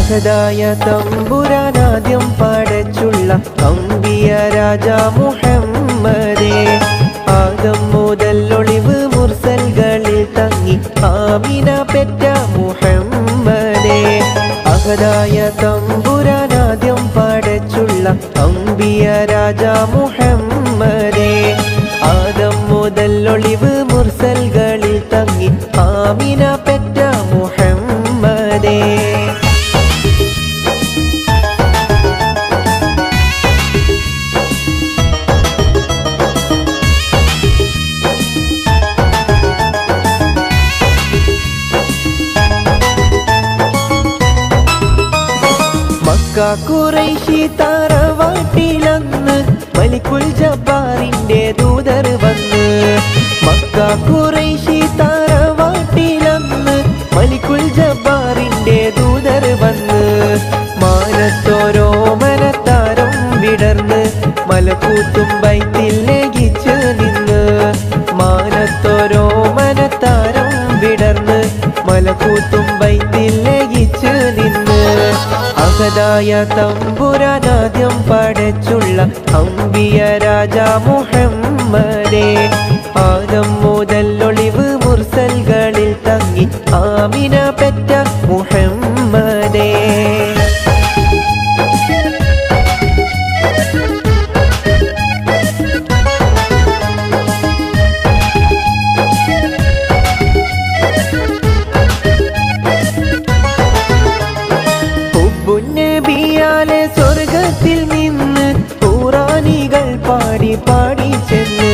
അഹദായ തമ്പുരാനാദ്യം പടച്ചുള്ള അമ്പിയ രാജ മുഹമ്മദേ ആദം മുതൽ ഒളിവ് മുർസൽകളിൽ തങ്ങി ആമിന പെറ്റ മുഹമ്മദേ അഹദായ തമ്പുരാനാദ്യം പടച്ചുള്ള അമ്പിയ രാജ മുഹമ്മദേ ആദം മുതൽ ഒളിവ് മുർസൽകളിൽ തങ്ങി ആമിന പെറ്റ മുഹമ്മദേ ഖുറൈശി തറവാട്ടിലന്ന് മലിക്കുൽ ജബ്ബാറിന്റെ ദൂതർ വന്ന് മക്ക ഖുറൈശി തറവാട്ടിലന്ന് മലിക്കുൽ ജബ്ബാറിന്റെ ദൂതർ വന്ന് മാനത്തോരോ മനത്താരം വിടർന്ന് മലക്കൂത്തും ബൈത്തിൽ ലയിച്ച് നിന്ന് മാനത്തോരോ മനത്താരം വിടർന്ന് മലക്കൂത്തും ബൈത്തിൽ ലയിച്ച് നിന്ന് അഹദായ തമ്പുരാനാദ്യം പടച്ചുള്ള അമ്പിയ രാജ മുഹമ്മദേ ആദം മുതൽ ഒളിവ് മുർസൽകളിൽ തങ്ങി ആമിന പെറ്റ മുഹമ്മദേ നബിയാലെ സ്വർഗത്തിൽ നിന്ന് ഖുറാനികൾ പാടി പാടി ചെന്ന്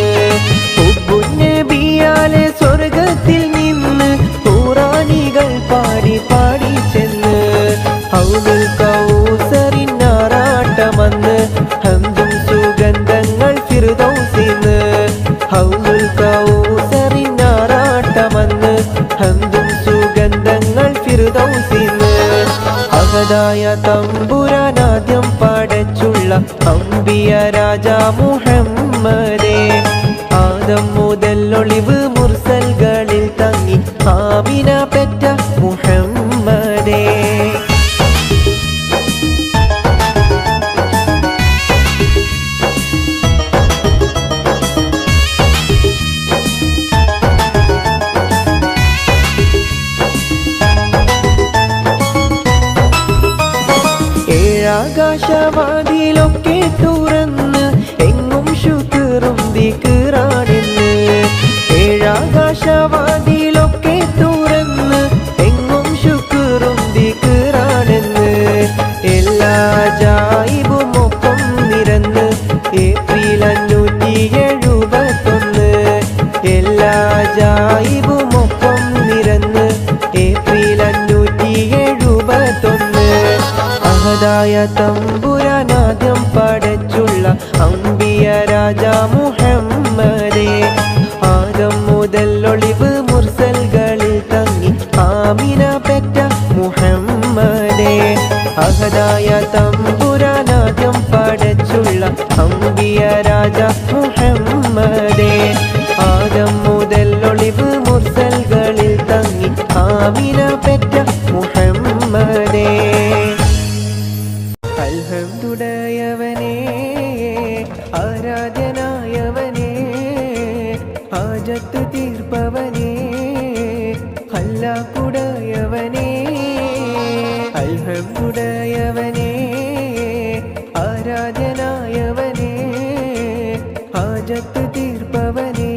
നബിയാലെ സ്വർഗത്തിൽ നിന്ന് ഖുറാനികൾ പാടി പാടി ചെന്ന് ഹൗലുൽ കൗസറിനാറാട്ടമന്ന് ഹംദും സുഗന്ധങ്ങൾ ഫിർദൗസിന്ന് ഹൗലുൽ കൗസറിനാറാട്ടമന്ന് ഹംദും സുഗന്ധങ്ങൾ ഫിർദൗസിന്ന് അഹദായ തമ്പുരാനാദ്യം പടച്ചുള്ള അമ്പിയ രാജ മുഹമ്മദേ ആദം മുതൽ ഒളിവ് മുർസൽകളിൽ തങ്ങി ആമിന പെറ്റ മുഹമ്മദേ ആകാശവാതിലൊക്കെ തുറന്ന് എങ്ങും ശുക്റും ദിക്റാണെന്ന് ഏഴാകാശവാതിലൊക്കെ തുറന്ന് എങ്ങും ശുക്റും ദിക്റാണെന്ന് എല്ലാ ജായിബും ഒപ്പം നിരന്ന് ഏപ്രിൽ 571 എല്ലാ ജായിബും ഒപ്പം നിരന്ന് ഏപ്രിൽ 571 അഹദായ തമ്പുരാനാദ്യം പടച്ചുള്ള അമ്പിയ രാജ മുഹമ്മദേ ആദം മുതൽ ഒളിവ് മുർസൽകളിൽ തങ്ങി ആമിന പെറ്റ മുഹമ്മദേ അഹദായ തമ്പുരാനാദ്യം പടച്ചുള്ള അമ്പിയ രാജ മുഹമ്മദേ ആദം മുതൽ ഒളിവ് മുർസൽകളിൽ തങ്ങി ആമിന പെറ്റ മുഹമ്മദേ അൽഹംദുലില്ലാഹവനേ ആരാധ്യനായവനേ ഹാജത്ത് തീർപ്പവനേ ഖല്ലാഖുടയവനേ അൽഹംദുലില്ലാഹവനേ ആരാധ്യനായവനേ ഹാജത്ത് തീർപ്പവനേ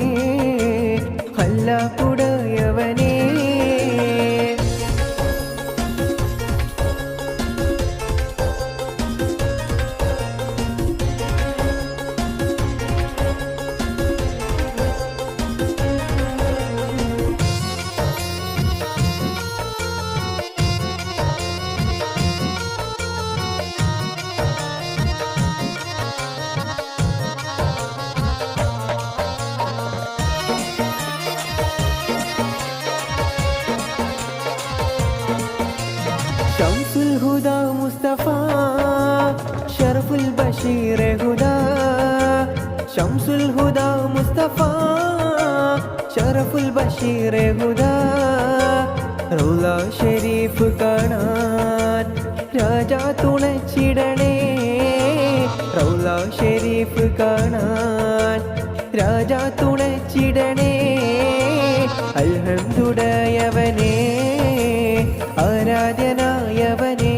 ഖല്ലാഖുടയവനേ शम्सुल हुदा मुस्तफा शरफुल बशीर हुदा शम्सुल हुदा मुस्तफा शरफुल बशीर हुदा റൗള ഷരീഫ് കാണാൻ ഹംദുടയവനേ ആരാധ്യനായവനേ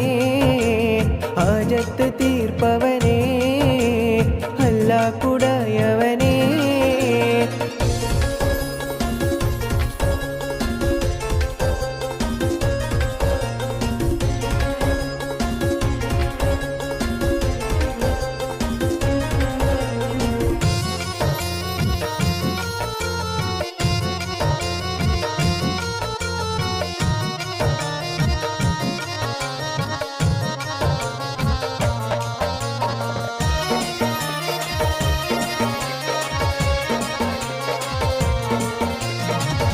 ഹാജത്ത് തീർപ്പവനേ അല്ലാഹുടയവനേ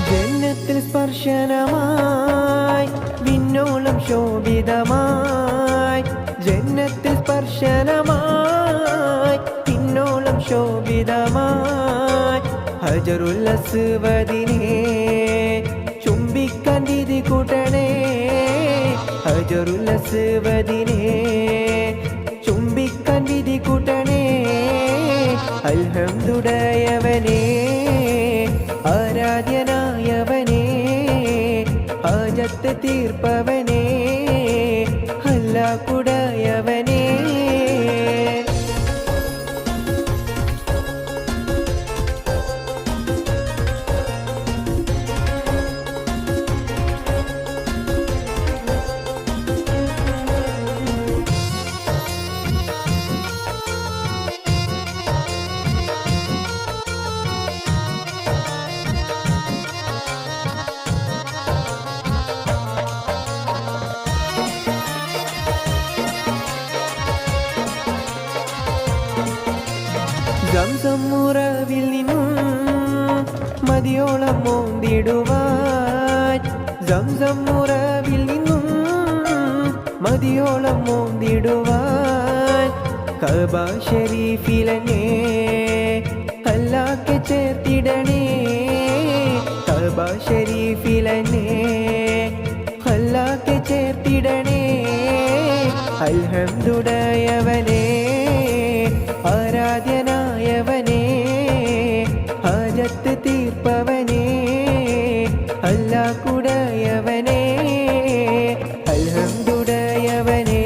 ജന്നത്തിൽ സ്പർശനമായി വിണ്ണോളം ശോഭിതമായി ജന്നത്തിൽ സ്പർശനമായി വിണ്ണോളം ശോഭിതമായി ഹജറുൽ അസ്വദിനെ ചുംബിക്കാൻ വിധി കൂട്ടണേ ഹജറുൽ അസ്വദിനെ ചുംബിക്കാൻ വിധി കൂട്ടണേ അൽഹംദുടയവനേ ആരാധ്യനായവനേ ഹാജത്ത് തീർപ്പവനേ അല്ലാഹുടയവനേ സംസം മുറവിൽ നിന്നും മതിയോളം മോന്തിടുവാൻ സംസം മുറവിൽ നിന്നും മതിയോളം മോന്തിടുവാൻ കഅബ ശരീഫിലനെ അല്ലാഹ്ക്ക് ചേർത്തിടണേ കഅബ ശരീഫിലനെ അല്ലാഹ്ക്ക് ചേർത്തിടണേ അൽഹംദുടയവനേ ആരാധ്യനായവനേ ഹാജത്ത് തീർപ്പവനേ അല്ലാഹുടയവനേ അൽഹംദുടയവനേ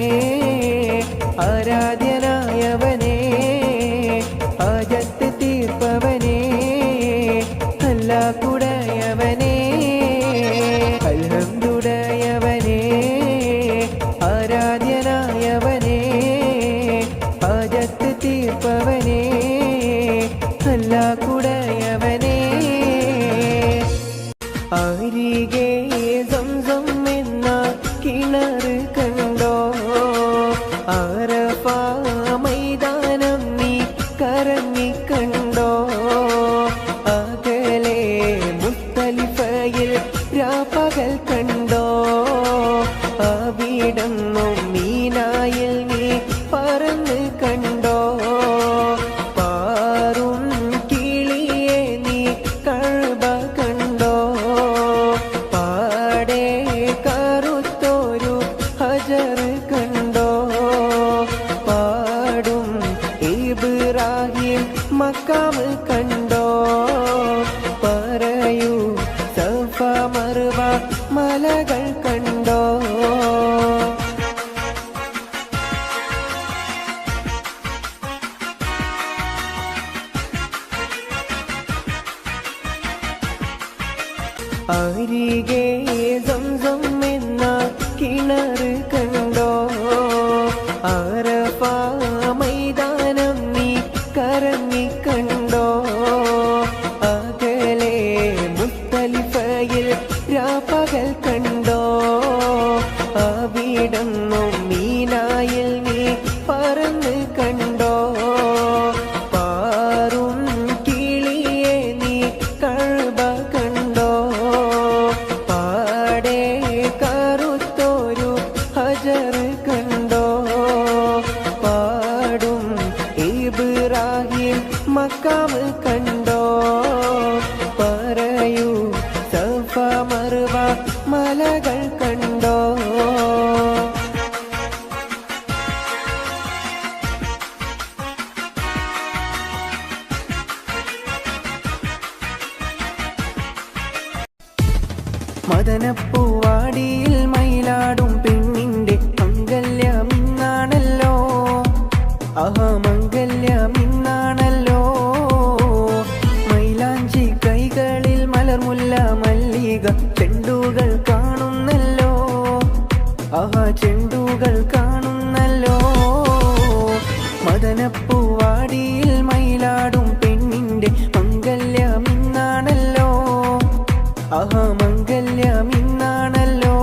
ആരാധ്യനായവനേ ഹാജത്ത് തീർപ്പവനേ അല്ലാഹുടയവനേ അൽഹംദുടയവനേ ആരാധ്യനായവനേ ഹാജത്ത് തീർപ്പവനേ അല്ലാഹുടയവനേ അരികെ സംസം എന്ന കിണർ കണ്ടോ അറഫ മൈതാനം നീ കറങ്ങിക്കണ്ടോ അകലെ മുസ്തലിഫയിൽ രാപ്പകൽ കണ്ടോ അവിടന്നും മീനായിൽ നീ പറന്ന് കണ്ടോ പാറും കിളിയെ നീ കഅബ കണ്ടോ പാടെ കറുത്തൊരു ഹജർ കണ്ടോ പാടും ഇബ്രാഹിം മക്കാം കണ്ടോ പറയൂ സഫ മർവ മലകൾ കണ്ടോ അരികെ സംസം എന്ന കിണർ കണ്ടോ അറഫ മൈതാനം നീ കറങ്ങിക്കണ്ടോ അകലെ മുസ്തലിഫയിൽ രാപ്പകൽ കണ്ടോ അവിടന്നും മീനായിൽ നീ പറന്ന് കണ്ടോ പാറും കിളിയെ നീ കഅബ കണ്ടോ പാടെ കറുത്തൊരു ഹജർ കണ്ടോ പാടും ഇബ്രാഹിം മക്കാം കണ്ടോ പറയൂ സഫ മർവ മലകൾ കണ്ടോ മദനപ്പൂവാടിയിൽ മയിലാടും പെണ്ണിന്റെ മംഗല്യമിന്നാണല്ലോ. ആഹാ മംഗല്യമിന്നാണല്ലോ. മൈലാഞ്ചി കൈകളിൽ മലർമുല്ല മല്ലിക ചെണ്ടുകൾ കാണുന്നല്ലോ. ആഹാ ചെണ്ടുകൾ കാണുന്നല്ലോ. മദനപ്പൂവാടിയിൽ മയിലാടും പെണ്ണിന്റെ മംഗല്യമിന്നാണല്ലോ. ആഹാ മംഗല്യമിന്നാണല്ലോ.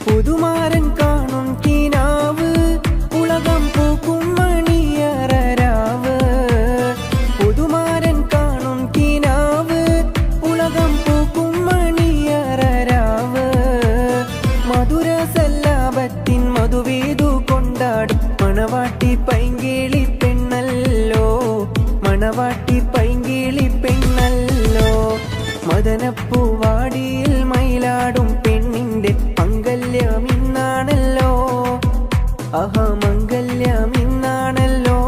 പുതുമാരൻ കാണും കിനാവ് ഉലകം പൂക്കും മണിയറരാവ്. പുതുമാരൻ കാണും കിനാവ് ഉലകം പൂക്കും മണിയറരാവ്. മധുര സല്ലാപത്തിൻ മധുവേദു കൊണ്ടാടും മണവാട്ടി പൈങ്കിളി പെണ്ണല്ലോ. മണവാട്ടി പൈങ്കിളി പെണ്ണല്ലോ. മദനപ്പൂവാടിയിൽ മയിലാടും പെണ്ണിന്റെ മംഗല്യമിന്നാണല്ലോ. ആഹാ മംഗല്യമിന്നാണല്ലോ.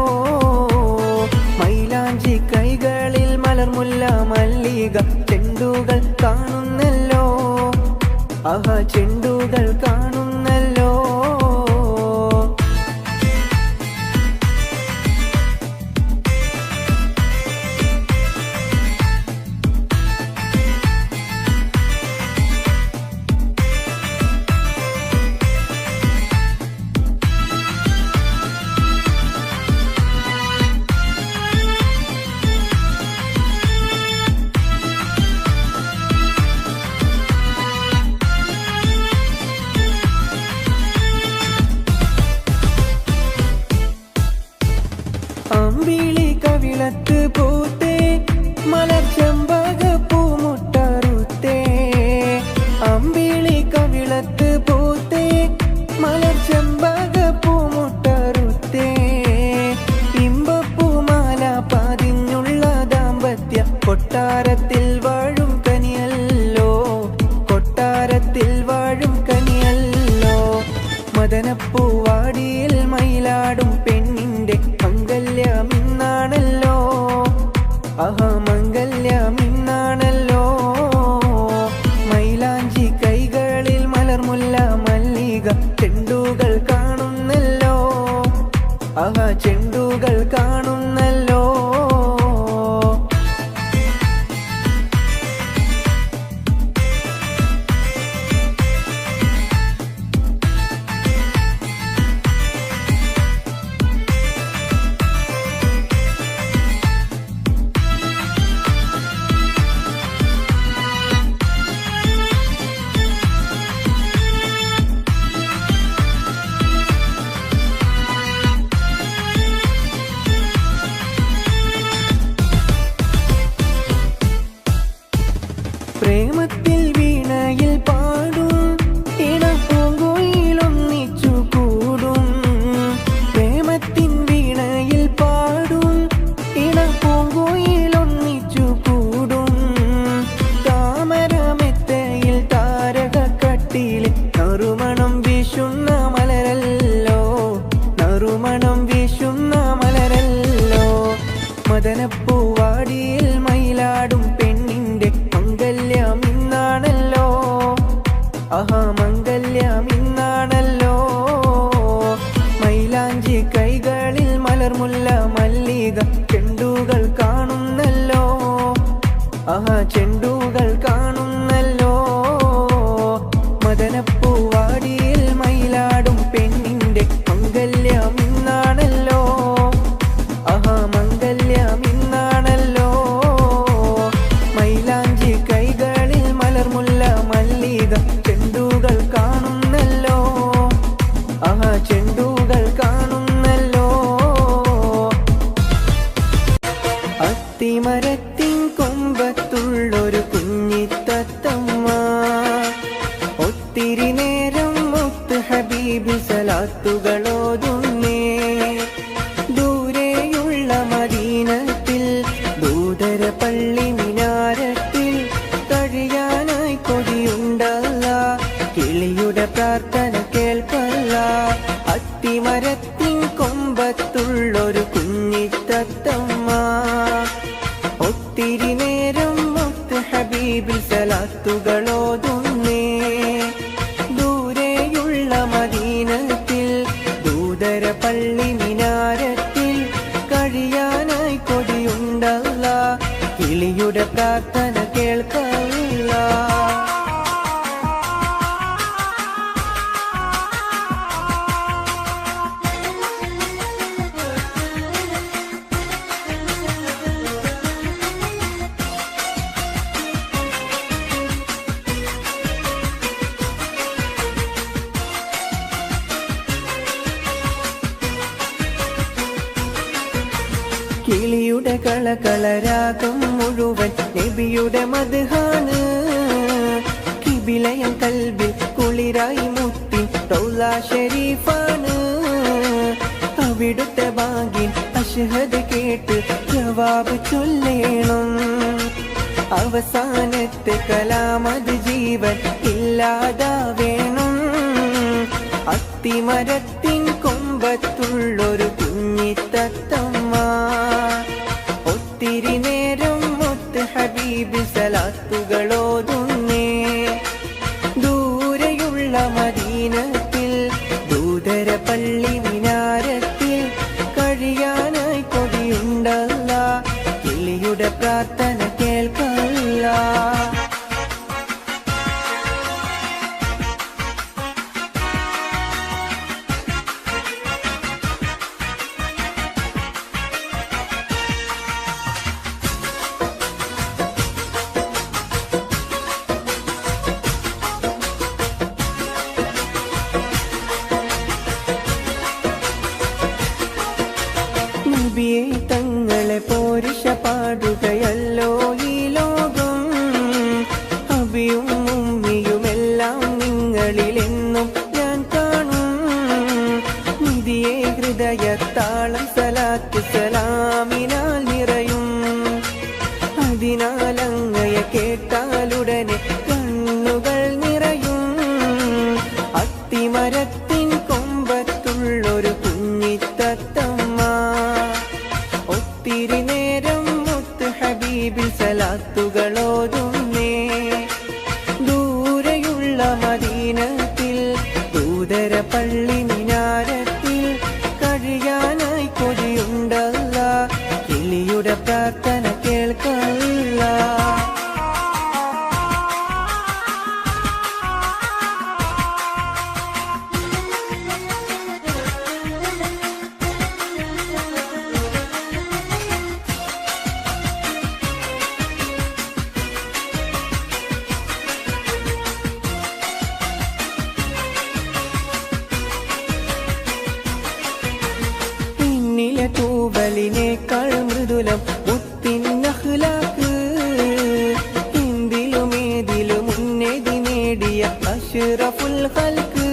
മൈലാഞ്ചി കൈകളിൽ മലർമുല്ല മല്ലിക ചെണ്ടുകൾ കാണുന്നല്ലോ. ആഹാ ചെണ്ടുകൾ കാണുന്നല്ലോ. അമ്പിളി കവിളത്ത് പൂത്തേ മലർച്ചെമ്പക പൂമുട്ടറുത്തേ. അമ്പിളി കവിളത്ത് പൂത്തേ മലർച്ചെമ്പക പൂമുട്ടറുത്തേ. ഇമ്പപ്പൂമാല പതിഞ്ഞുള്ള ദാമ്പത്യ കൊട്ടാരത്തിൽ വാഴും കനിയല്ലോ. കൊട്ടാരത്തിൽ വാഴും കനിയല്ലോ. മദനപ്പൂവാടിയിൽ മയിലാടും പെണ്ണിന്റെ മംഗല്യമിന്നാണല്ലോ. ആഹാ മംഗല്യമിന്നാണല്ലോ. മൈലാഞ്ചി കൈകളിൽ മലർമുല്ല മല്ലിക ചെണ്ടുകൾ കാണുന്നല്ലോ. ആഹാ ചെണ്ടുകൾ കാണുന്നല്ലോ. ഹബീബി സലാത്തുകളോതുന്നേ. ദൂരെയുള്ള മദീനത്തിൽ ദൂതര പള്ളി മിനാരത്തിൽ കഴിയാനായി കൊതിയുണ്ടല്ലാ. കിളിയുടെ പ്രാർത്ഥന കേൾപ്പല്ല. അത്തിമരത്തിൻ കൊമ്പത്തുള്ളൊരു കുഞ്ഞിത്തത്തമ്മ ഒത്തിരി നേരം മുത്ത് ഹബീബിൽ സലാത്തുകളോതുന്നേ. ദൂരെയുള്ള മദീനത്തിൽ ദൂതര പള്ളി മിനാരത്തിൽ കഴിയാനായി കൊതിയുണ്ടല്ലാ. കിളിയുടെ പ്രാർത്ഥന കേൾക്കല്ല. കിളിയുടെ കളകളരാഗം മുഴുവൻ നബിയുടെ മദ്ഹാണ്. കിബിലയം കൽബിൽ കുളിരായി മുത്തി റൗള ഷരീഫാണ്. അവിടുത്തെ ബാഗിൻ അഷ്ഹദ് കേട്ട് ജവാബ് ചൊല്ലേണം. അവസാനത്തെ കലാമത് ജീവൻ ഇല്ലാതാവേണം. അത്തിമരത്തിൻ കൊമ്പത്തുള്ളൊരു കുഞ്ഞിത്തത്തമ്മ ഒത്തിരി നേരം മുത്ത് ഹബീബി സലാത്തുകളോതുന്നേ. ദൂരെയുള്ള മദീനത്തിൽ ദൂതര പള്ളി മിനാരത്തിൽ കഴിയാനായി കൊതിയുണ്ടല്ലാ. കിളിയുടെ പ്രാർത്ഥന കേൾക്കല്ല. നബിയെ തങ്ങളെ പോരിഷ പാടുകയല്ലോ ഈ ലോകം. അബിയും ഉമ്മിയുമെല്ലാം നിങ്ങളിലെന്നും ഞാൻ കാണും. നിധിയെ ഹൃദയത്താളം സലാത്ത് സലാമിനാൽ നിറയും. അതിനാൽ അങ്ങയെ കേട്ടാലുടനെ കണ്ണുകൾ നിറയും. അത്തിമരത്തിൻ കൊമ്പത്തുള്ളൊരു കുഞ്ഞിത്തത്തമ്മ ഒത്തിരി നേരം മുത്ത് ഹബീബിൽ സലാത്തുകളോതുന്നേ. ദൂരെയുള്ള മദീനത്തിൽ ദൂതര പള്ളി മിനാരത്തിൽ കഴിയാനായി കൊതിയുണ്ടല്ലാ. കിളിയുടെ പ്രാർത്ഥന കേൾക്കല്ല. തൂവലിനേക്കാൾ മൃദുലം മുത്തിൻ അഖ്ലാഖ്. എന്തിലുമേതിലും ഉന്നതി നേടിയ അഷ്റഫുൽ ഖൽഖ്.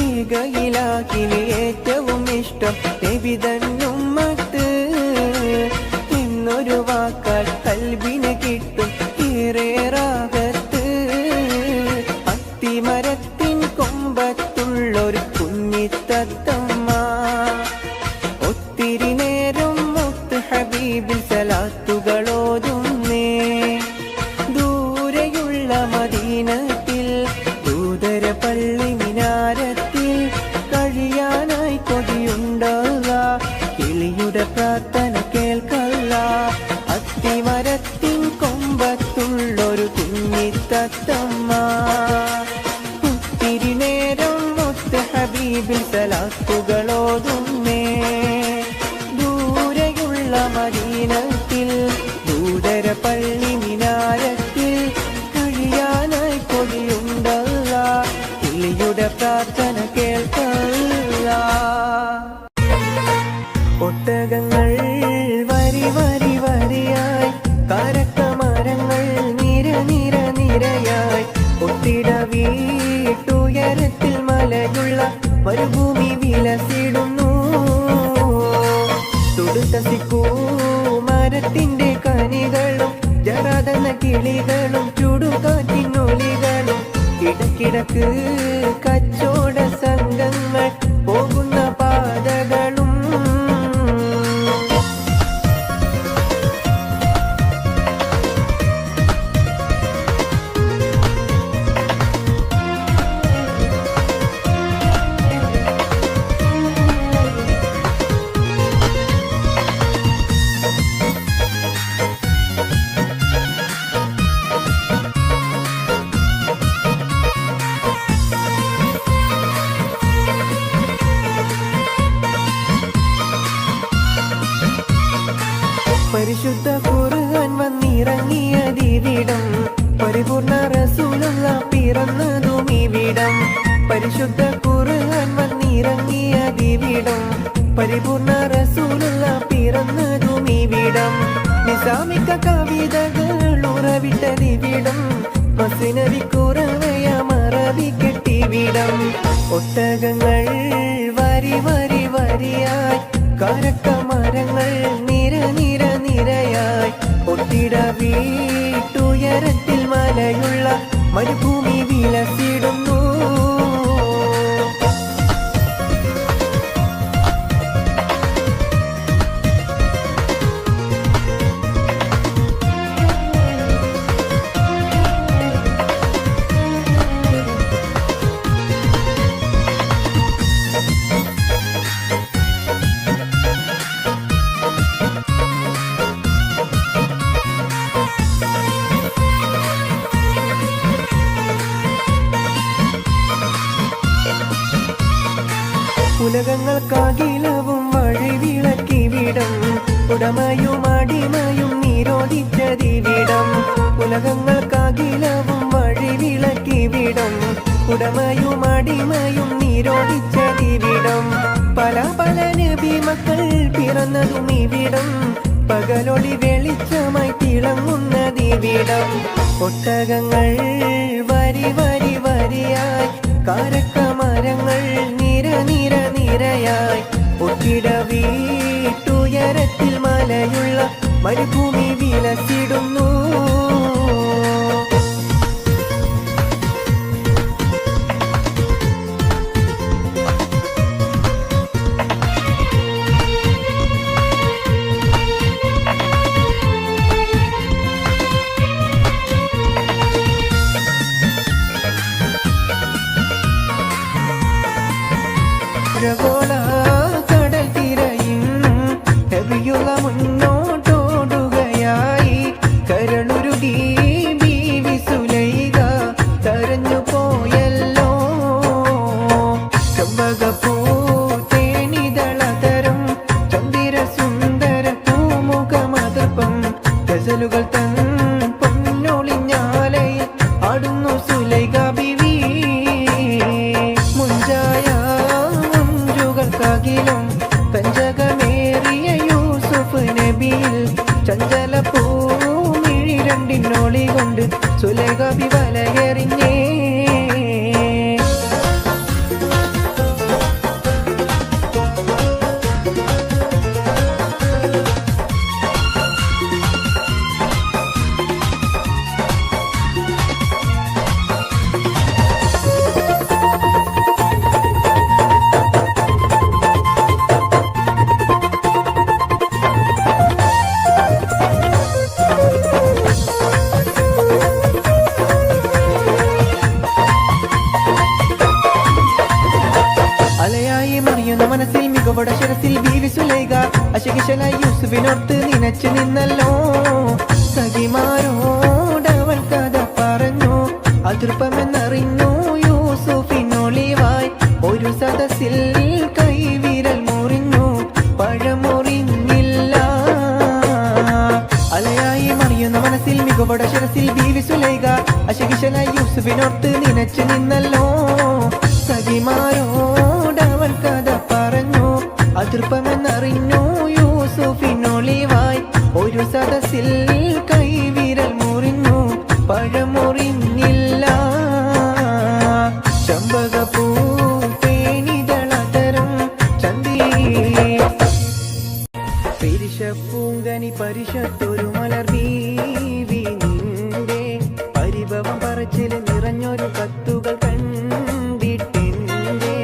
ഏകയിലാഹിന് ഏറ്റവും ഇഷ്ടം നബിതന്നുമ്മത്ത് എന്നൊരു വാക്കാൽ കൽബിന് കിട്ടും ഏറെ റാഹത്ത്. അത്തിമരത്തിൻ കൊമ്പത്തുള്ളൊരു കുഞ്ഞിത്തത്തമ്മ ഒത്തിരി നേരം മുത്ത് ഹബീബിൽ സലാത്തുകളോതുന്നേ. ദൂരെയുള്ള മദീനത്തിൽ ദൂതര പള്ളി മിനാരത്തിൽ കഴിയാനായി കൊതിയുണ്ടല്ലാ. കിളിയുടെ പ്രാർത്ഥന കേൾക്കല്ല. അത്തിമരത്തിൻ കൊമ്പത്തുള്ളൊരു കുഞ്ഞിത്തത്തമ്മ ഒത്തിരി നേരം മുത്ത് ഹബീബിൽ സലാത്തുകളോതുന്നേ. ദൂരെയുള്ള മദീനത്തിൽ ദൂതര പള്ളി മിനാരത്തിൽ കഴിയാനായി കൊതിയുണ്ടല്ലാ. കിളിയുടെ പ്രാർത്ഥന കേൾക്കല്ല. ഒട്ടകങ്ങൾ വരി വരി വരിയായി, കരക്കമരങ്ങൾ നിര നിര നിരയായി, ഒത്തിട വീട്ടുയരത്തിൽ മല മരുഭൂമി വിലസിടുന്നു. തുടുത്തസിക്കൂ മരത്തിന്റെ കനികളും ജറാതെന്ന കിളികളും ചുടുകാറ്റിനൊലികളും ഇടക്കിടക്ക് കച്ചോട സംഘങ്ങൾ പോകുന്ന പാതകളും പരിശുദ്ധ ഖുർആൻ വന്നിറങ്ങിയതിവിടം പരിപൂർണ റസൂലുള്ള പിറന്നതും ഇവിടം. പരിശുദ്ധ ഖുർആൻ വന്നിറങ്ങിയതിവിടം പരിപൂർണ റസൂലുള്ള പിറന്നതും ഇവിടം. നിസാമിക കവിതകൾ ഉറവിട്ടതിവിടം മസ്നവി കുറവയ മറവി കെട്ടിവിടം. ഒട്ടകങ്ങൾ വരി വരി വരിയായി കരക്കമരങ്ങൾ നിര നിര നിരയായി ഒട്ടിട വീട്ടുയരത്തിൽ മലയുള്ള മരുഭൂമി വിലസിടുന്നു. ഉലകങ്ങൾക്കാകിലവും വഴിവിളക്കിവിടം ഉടമയും അടിമയും നിരോധിച്ചതിവിടം. ഉലകങ്ങൾക്കാകിലവും വഴിവിളക്കിവിടം ഉടമയും അടിമയും നിരോധിച്ചതിവിടം. പല പല നബി മക്കൾ പിറന്നതും ഇവിടം പകലൊളി വെളിച്ചമായി തിളങ്ങുന്നതിവിടം. ഒട്ടകങ്ങൾ വരി വരി വരിയായി കാരക്കമരങ്ങൾ നിര നിര നിരയായി ഒട്ടിട വീട്ടുയരത്തിൽ മലയുള്ള മരുഭൂമി വിലസിടുന്നു. ോള കടൽ തിരയും നബിയുള്ള മുന്നോട്ടോടുകയായി കരളുരുകി ബീവി സുലൈഖ തരഞ്ഞു പോയല്ലോ. ചെമ്പകപ്പൂ തേനിതളതരം ചന്ദിര സുന്ദര പൂമുഖമതപ്പം ഗസലുകൾ തൻ പൊന്നൊളിഞ്ഞാലയിൽ ആടുന്നു സുലൈഖ ബീവി. മുഞ്ചായ ും കഞ്ചകമേറിയ യൂസുഫ് നബിയിൽ ചഞ്ചല പൂമിഴി രണ്ടിനൊളി കൊണ്ട് സുലൈഖ ബി വലയെറിഞ്ഞേ. മനസ്സിൽ മികവോടെ ശിരസിൽ ബീവി സുലൈഖ അശകിശലായി യൂസുഫിനോർത്ത് നിനച്ചു നിന്നല്ലോ. സഖിമാരോടവൾ കഥ പറഞ്ഞു അതൃപ്പമെന്നറിഞ്ഞു യൂസുഫിനൊളിവായി ഒരു സദസ്സിൽ കൈവിരൽ മുറിഞ്ഞു പഴമുറിഞ്ഞില്ല. അലയായി മറിയുന്ന മനസ്സിൽ മികവോടെ ശിരസിൽ ബീവി സുലൈഖ അശകിശലായി യൂസുഫിനോർത്ത് നിനച്ചു നിന്നല്ലോ. സഖിമാരോടവൾ കഥ പറഞ്ഞു അതൃപ്പമെന്നറിഞ്ഞു യൂസുഫിനൊളിവായി ഒരു സദസ്സിൽ കൈവിരൽ മുറിഞ്ഞു പഴമുറിഞ്ഞില്ല. ചെമ്പകപ്പൂ തേനിതള പരിഷത്തൊരു മലർ ബീവി നിന്റെ പരിഭവം പറച്ചിൽ നിറഞ്ഞൊരു കത്തുകൾ കണ്ടിട്ടെന്റെ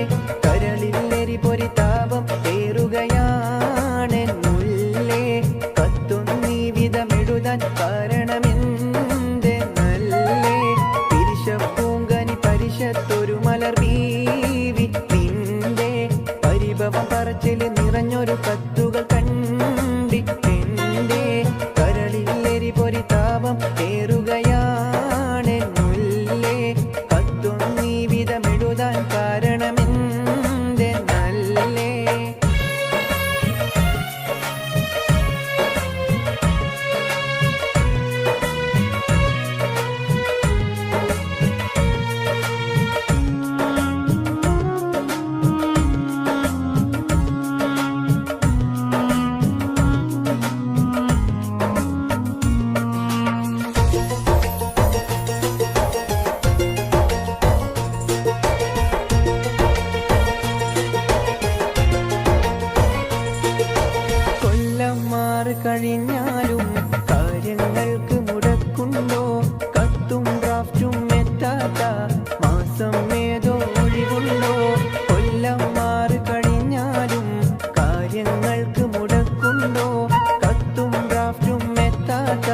കരളിൽ പൊരി താപം ഏറുകയാണെന്നുള്ളേ കത്തൊന്നീ വിധമെഴുതാൻ കാരണമെന്ത് നല്ലേ പിരിശപ്പൂങ്കനി പരിഷത്തൊരു മലർ ബീവി നിന്റെ പരിഭവം പറച്ചിൽ നിറഞ്ഞൊരു കത്തുകൾ കണ്ടിട്ടെന്റെ കരളിൽ പൊരി താപം ഏറുകയാണെന്നുള്ളേ കത്തൊന്നീ വിധമെഴുതാൻ കാരണമെന്ത് നല്ലേ കഴിഞ്ഞാലും കാര്യങ്ങൾക്ക് മുടക്കുണ്ടോ കത്തും ഡ്രാഫ്റ്റും എത്താത്ത മാസം ഏതോ ഒഴിവുണ്ടോ കൊല്ലം മാറി കഴിഞ്ഞാലും കാര്യങ്ങൾക്ക് മുടക്കുണ്ടോ കത്തും ഡ്രാഫ്റ്റും എത്താത്ത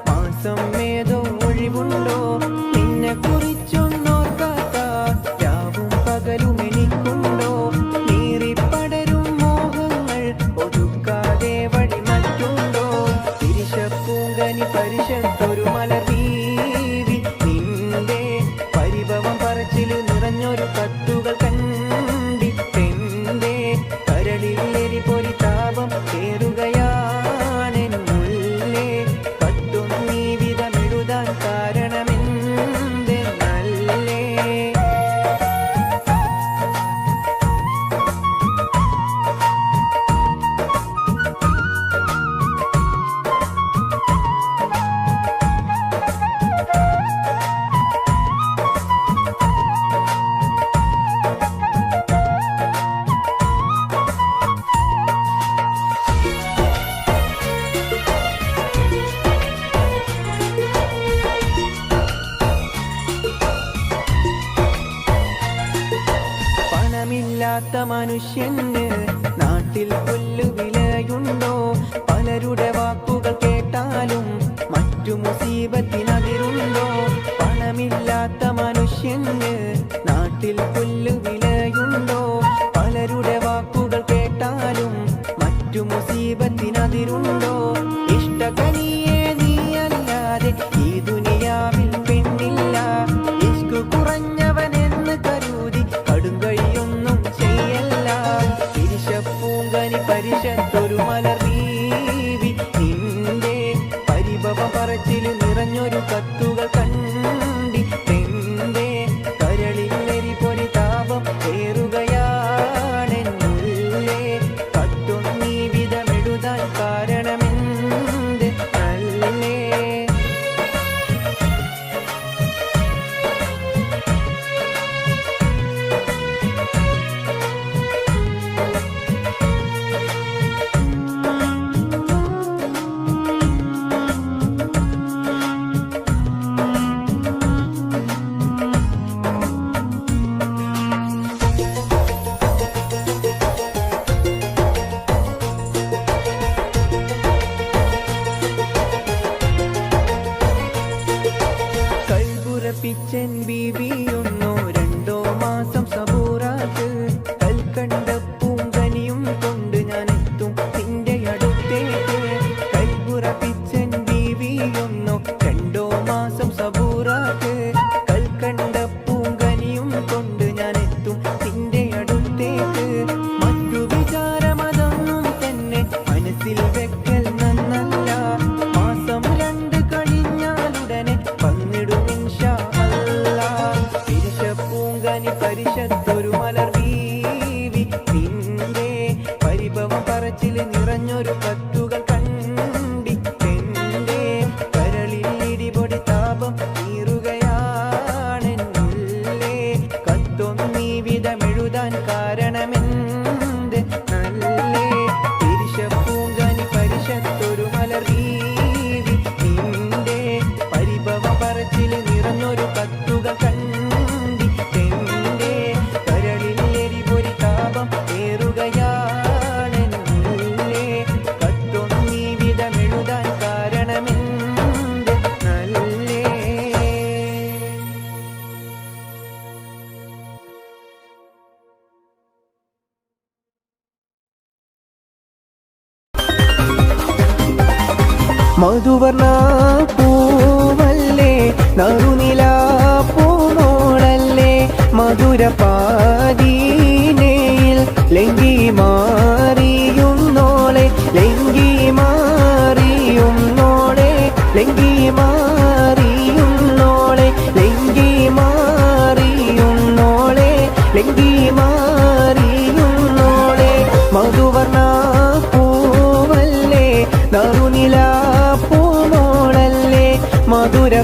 മാസം ഏതോ ഒഴിവുണ്ടോ നിന്നെ കുറിച്ചൊന്നോർക്കാത്ത രാവും പകലും എനിക്കുണ്ടോ നീറിപ്പടരും മോഹങ്ങൾ ഒതുക്കാതെ വഴി പരിഷത്തൊരു മലർ ബീവി നിന്റെ പരിഭവം പറച്ചിൽ നിറഞ്ഞൊരു കത്തുകൾ കണ്ടിട്ടെന്റെ കരളിൽ പൊരി താപം ഏറുകയാണെന്നുള്ളേ കത്തൊന്നീ വിധമെഴുതാൻ കാരണമെന്ത് നല്ലേ പണമില്ലാത്ത മനുഷ്യന് നാട്ടിൽ പുല്ലുവിലയുണ്ടോ പലരുടെ വാക്കുകൾ കേട്ടാലും മറ്റു മുസീബത്തിനതിരുണ്ടോ പണമില്ലാത്ത മനുഷ്യന് നാട്ടിൽ പുല്ലുവിലയുണ്ടോ പലരുടെ വാക്കുകൾ കേട്ടാലും മറ്റു മുസീബത്തിനതിരുണ്ടോ ഇഷ്ടകനിയെ നീയല്ലാതെ ഈ ദുനിയാവിൽ പെണ്ണില്ല ഇഷ്കു കുറഞ്ഞവനെന്ന് കരുതി കടുങ്കൈയൊന്നും ചെയ്യല്ല പിരിശപ്പൂങ്കനി പരിഷത്തൊരു മലർ ബീവി നിന്റെ പരിഭവം പറച്ചിൽ നിറഞ്ഞൊരു കത്തുകൾ കണ്ടിട്ടെന്റെ കരളിൽ പൊരി താപം ഏറുകയാണെന്നുള്ളേ കത്തൊന്നീ വിധമെഴുതാൻ കാരണമെന്ത് നല്ലേ പിച്ചൻ ബീവിയൊന്നോ രണ്ടോ മാസം സബൂറാത്ത് കൽക്കണ്ട പൂങ്കനിയും കൊണ്ട് ഞാൻ എത്തും നിന്റെ അടുത്തേക്ക് കൽബുറ പിച്ചൻ ബീവിയൊന്നോ രണ്ടോ മാസം സബൂറാത്ത് കൽക്കണ്ട പൂങ്കനിയും കൊണ്ട് ഞാൻ എത്തും നിന്റെ അടുത്തേക്ക് മറ്റു വിചാരമതൊന്നും തന്നെ മനസ്സിൽ വെക്കൽ നന്നല്ല മാസം 2 കഴിഞ്ഞാലുടനെ വന്നിടും ഇൻഷാ പരിഷത്തൊരു മലർ ബീവി നിന്റെ പരിഭവം പറച്ചിൽ നിറഞ്ഞൊരു കത്തുകൾ കണ്ടിട്ടെന്റെ കരളിൽ പൊടി താപം നീറുകയാണെന്നുള്ളേ കത്തൊന്നീ വിധമെഴുതാൻ കാരണമെന്ത് നല്ലേ പിരിശപ്പൂങ്കനി പരിഷത്തൊരു മലർ മധുവർണ പൂവല്ലേ നറുനില പൂമോളല്ലേ മധുരപാദീനയിൽ ലങ്കി മാറിയുന്നോളെ ലങ്കി മാറിയുന്നോളെ ലങ്കി മാറിയുന്നോളെ ലങ്കി മാറിയുന്നോളെ ലങ്കി മാറിയുന്നോളെ മധുവർണ പൂവല്ലേ നറുനില പൂമോളല്ലേ മധുരപാദീനയിൽ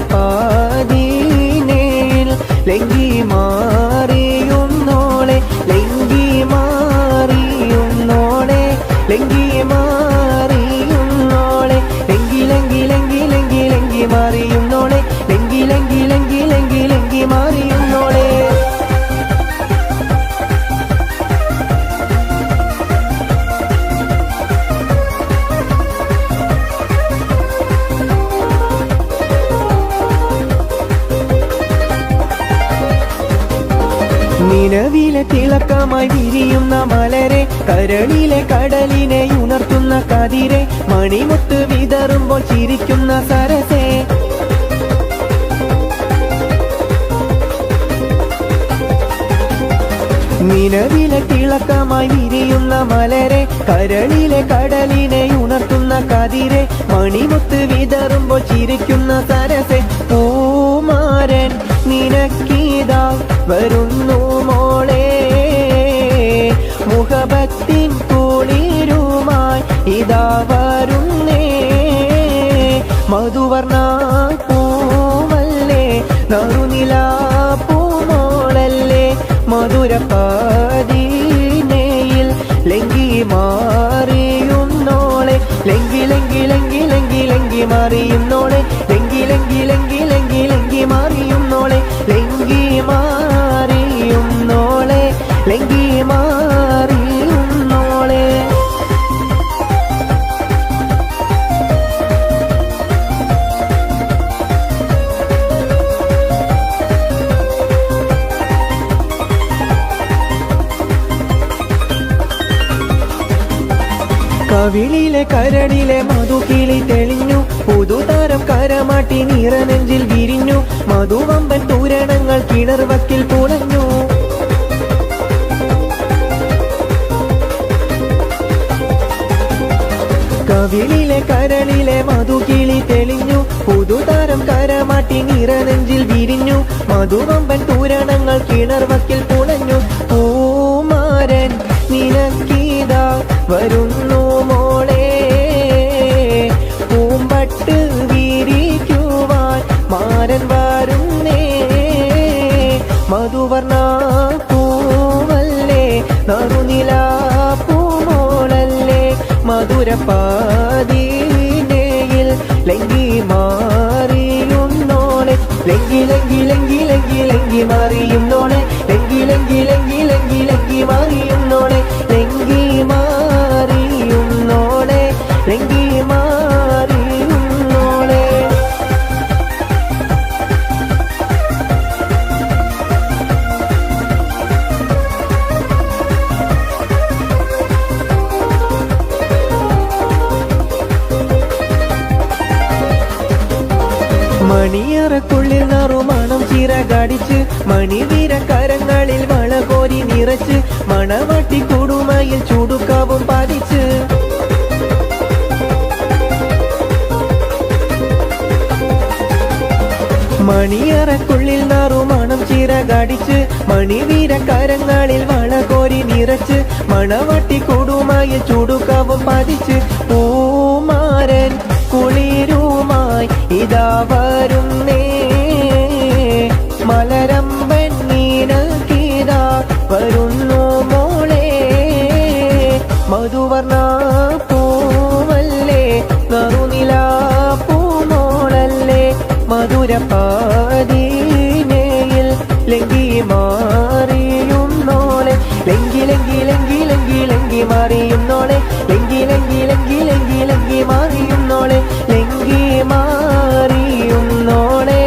ലങ്കി മാറിയുന്നോളെ ലങ്കി മാറിയുന്നോളെ ലങ്കി മാറിയുന്നോളെ ലങ്കി ലങ്കി ലങ്കി ലങ്കി ലങ്കി മാറിയുന്നോളെ ലങ്കി ലങ്കി ലങ്കി ലങ്കി ലങ്കി മാറിയുന്നോളെ നിലവിലെ തിളക്കമായി വിരിയുന്ന മലരെ കരളിലെ കടലിനെ ഉണർത്തുന്ന കതിരെ മണിമുത്ത് വിതറുമ്പോൾ ചിരിക്കുന്ന സരസേ നിലവിലെ തിളക്കമായി വിരിയുന്ന മലരെ കരളിലെ കടലിനെ ഉണർത്തുന്ന കതിരെ മണിമുത്ത് വിതറുമ്പോൾ ചിരിക്കുന്ന സരസേ പൂമാരൻ നിനക്കീതാ വരുന്നു മോളെ മുഹബത്തിൻ കുളിരുമായി ഇതാ വരുന്നേ മധുവർണ പൂവല്ലേ നറുനില പൂമോളല്ലേ മധുരപാദീനയിൽ ലങ്കി മാറിയുന്നോളെ ലങ്കി ലങ്കി ലങ്കി ലങ്കി ലങ്കി മാറിയുന്നോളെ ലങ്കി ലങ്കി ലങ്കി ലങ്കി ലങ്കി മാറിയുന്നോളെ ലങ്കി മാറിയുന്നോളെ ലങ്കി മാറിയുന്നോളെ കവിളിലെ കരടിലെ മധുകിളി തെളിഞ്ഞു പുതുതാരം കരമാട്ടി നിറനെഞ്ചിൽ വിരിഞ്ഞു മധുവമ്പൻ തൂരണങ്ങൾ കിണർവക്കിൽ പുളഞ്ഞു കവിളിലെ കരളിലെ മധുകിളി തെളിഞ്ഞു പുതുതാരം കരമാട്ടി നിറനെഞ്ചിൽ വിരിഞ്ഞു മധുവമ്പൻ തൂരണങ്ങൾ കിണർവക്കിൽ പുളഞ്ഞു പൂമാരൻ നിനക്കീതാ വരുന്നു മോളെ പൂമ്പട്ട് വിരിക്കുവാൻ മാരൻ വരുന്നേ മധുവർണ പൂവല്ലേ നറുനില പൂമോളല്ലേ മധുരപാദീനയിൽ ലങ്കി മാറിയുന്നോളെ ലങ്കി ലങ്കി ലങ്കി ലങ്കി ലങ്കി മാറിയുന്നോളെ ലങ്കി ലങ്കി ലങ്കി ലങ്കി ലങ്കി മാറിയുന്നോളെ ലങ്കി മാറിയുന്നോളെ ലങ്കി മാറിയുന്നോളെ മണിയറക്കുള്ളിൽ നറുമണം ചിറകടിച്ച് മണിവീര കരങ്ങളിൽ വളകോരി നിറച്ച് മണവട്ടി കുടുമയിൽ ചുടുക്കാവും പതിച്ച് മണിയറക്കുള്ളിൽ നറുമണം ചിറകടിച്ച് മണിവീര കരങ്ങളിൽ വളകോരി നിറച്ച് മണവട്ടി കുടുമയിൽ ചുടുക്കാവും പതിച്ച് പൂമാരൻ കുളിരുമായി ഇതാ വരുന്നേ മലരമ്പൻ നീനക്കീതാ വരുന്നു മോളെ മധുവർണ പൂവല്ലേ നറുനില പൂമോളല്ലേ മധുരപാദീനയിൽ ലങ്കി മാറിയുന്നോളെ ലങ്കി ലങ്കി ലങ്കി ലങ്കി ലങ്കി മാറിയുന്നോളെ ലങ്കി ലങ്കി ലങ്കി ലങ്കി ലങ്കി മാറിയുന്നോളെ ലങ്കി മാറിയുന്നോളെ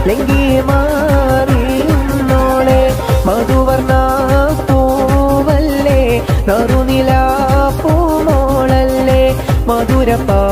ലങ്കി മാറിയുന്നോളെ മധുവർണ പൂവല്ലേ നറുനില പൂമോളല്ലേ മധുരപാദീനേ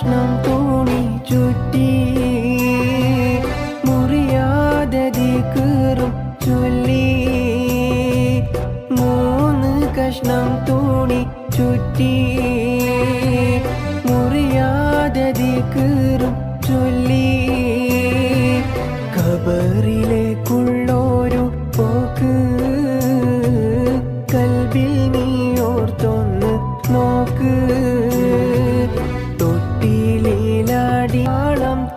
കഷ്ണം തുണി ചുറ്റി മുറിയാതെ ദിക്റും ചൊല്ലി 3 കഷ്ണം തുണി ചുറ്റി മുറിയാതെ ദിക്റും ചൊല്ലി ഖബറിലേക്കുള്ളൊരു പോക്ക് കൽബിൽ നീ ഓർത്തൊന്ന് നോക്ക് തൊട്ടിലടിയാളം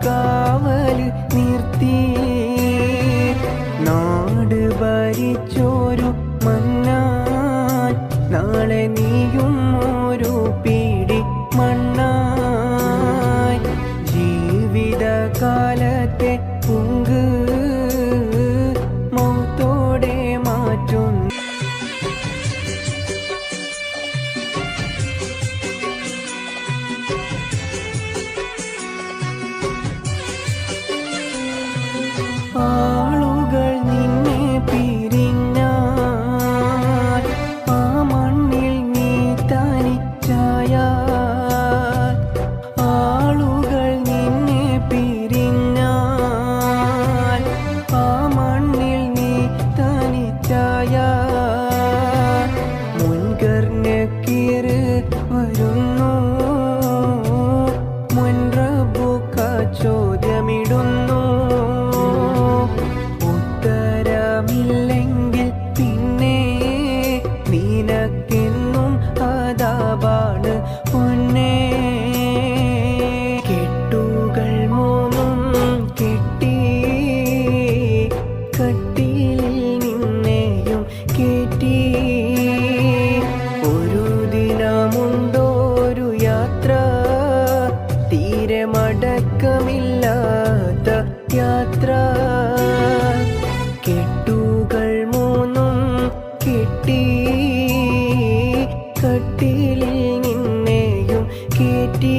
കാവല് നിർത്തി നാട് ഭരിച്ചോരു മന്നാൻ നാളെ നീയും ഒരു പിടി മണ്ണായി ജീവിതകാലത്തെ പുങ്ക് മൗത്തോടെ മാറ്റുന്നു ആളുകൾ നിന്നെ പിരിഞ്ഞാൽ ആ മണ്ണിൽ നീ തനിച്ചായാൽ ആളുകൾ നിന്നെ പിരിഞ്ഞാൽ ആ മണ്ണിൽ നീ തനിച്ചായാൽ മുൻകർ നക്കീർ വരുന്നു മുൻറബ്ബുക ചോദ്യമിടുന്നു ഉത്തരമില്ലെങ്കിൽ പിന്നെ നിനക്കെന്നും അദാബാണ് പൊന്നേ കെട്ടുകൾ 3 കെട്ടി കട്ടിലിൽ നിന്നെയും കേറ്റി ഒരു ദിനമുണ്ടോരു യാത്ര തീരെ മടക്കമില്ലാത്ത യാത്ര കെട്ടുകൾ 3 കെട്ടി കട്ടിലിൽ നിന്നെയും കേറ്റി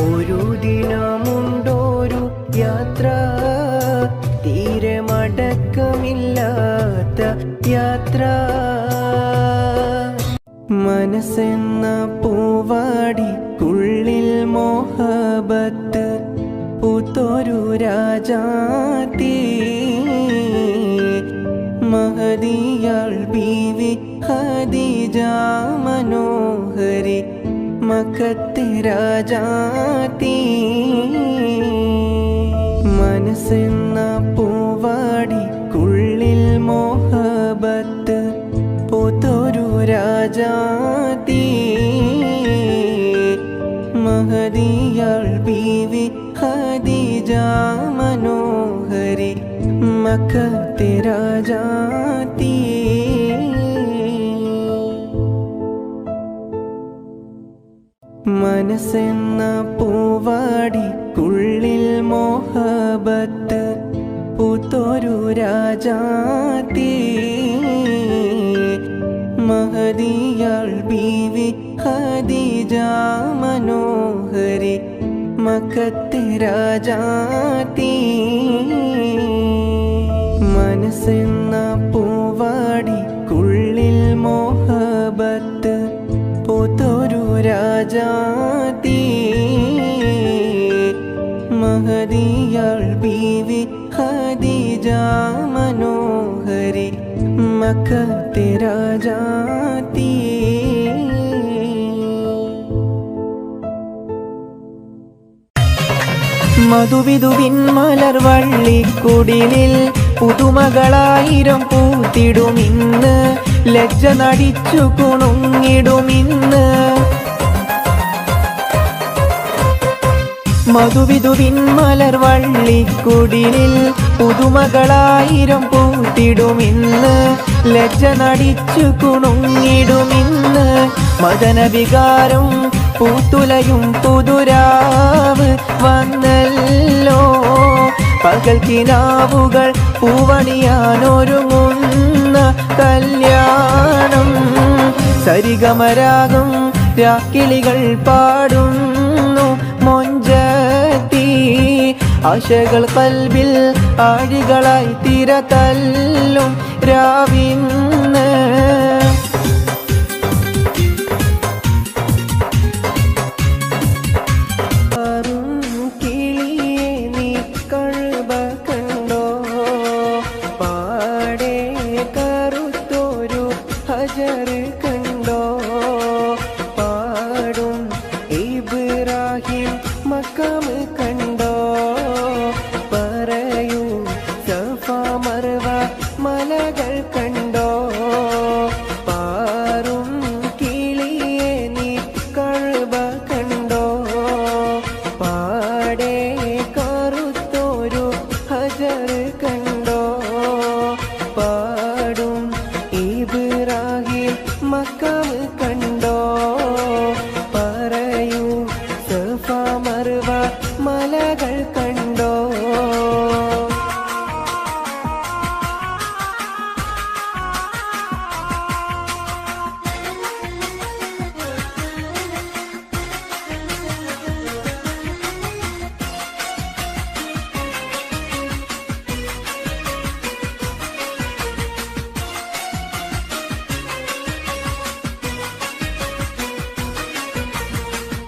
ഒരു ദിനമുണ്ടോരു യാത്ര തീരെ മടക്കമില്ലാത്ത യാത്ര മനസ്സെന്ന പൂവാടിക്കുള്ളിൽ മോഹബത്ത് പൂത്തൊരു രാജാത്തി മഹദിയാൾ ബീവി ഖദീജ മനോഹരി മക്കത്തെ രാജാത്തി മനസ്സെന്ന പൂവാടിക്കുള്ളിൽ മോഹബത്ത് പൂത്തൊരു രാജാത്തി മഹദിയാൾ ബീവി ഖദീജ മനോഹരി മക്കത്തെ രാജാത്തി മനസ്സെന്ന പൂവാടിക്കുള്ളിൽ മോഹബത്ത് പൂത്തൊരു രാജാത്തി മഹദിയാൾ ബീവി ഖദീജ മനോഹരി മക്കത്തെ രാജാത്തി മനസ്സെന്ന പൂവാടിക്കുള്ളിൽ മോഹബത്ത് പൂത്തൊരു രാജാത്തി മഹദിയാൾ ബീവി ഖദീജ മനോഹരി മക്കത്തെ രാജാത്തി മധുവിധുവിൻ മലർവള്ളിക്കുടിലിൽ പുതുമകളായിരം പൂത്തിടുമിന്ന് ലജ്ജ നടിച്ചു കുണുങ്ങിടുമിന്ന് മധുവിധുവിൻ മലർവള്ളിക്കുടിലിൽ പുതുമകളായിരം പൂത്തിടുമിന്ന് ലജ്ജ നടിച്ചു കുണുങ്ങിടുമിന്ന് മദനവികാരം പൂത്തുലയും പുതുരാവ് വന്നല്ലോ പകൽ കിനാവുകൾ പൂവണിയാനൊരുങ്ങുന്ന കല്യാണം സരിഗമരാഗം രാക്കിളികൾ പാടുന്നു മൊഞ്ചത്തി ആശകൾ കൽബിൽ ആഴികളായി തിര തല്ലും രാവിന്ന്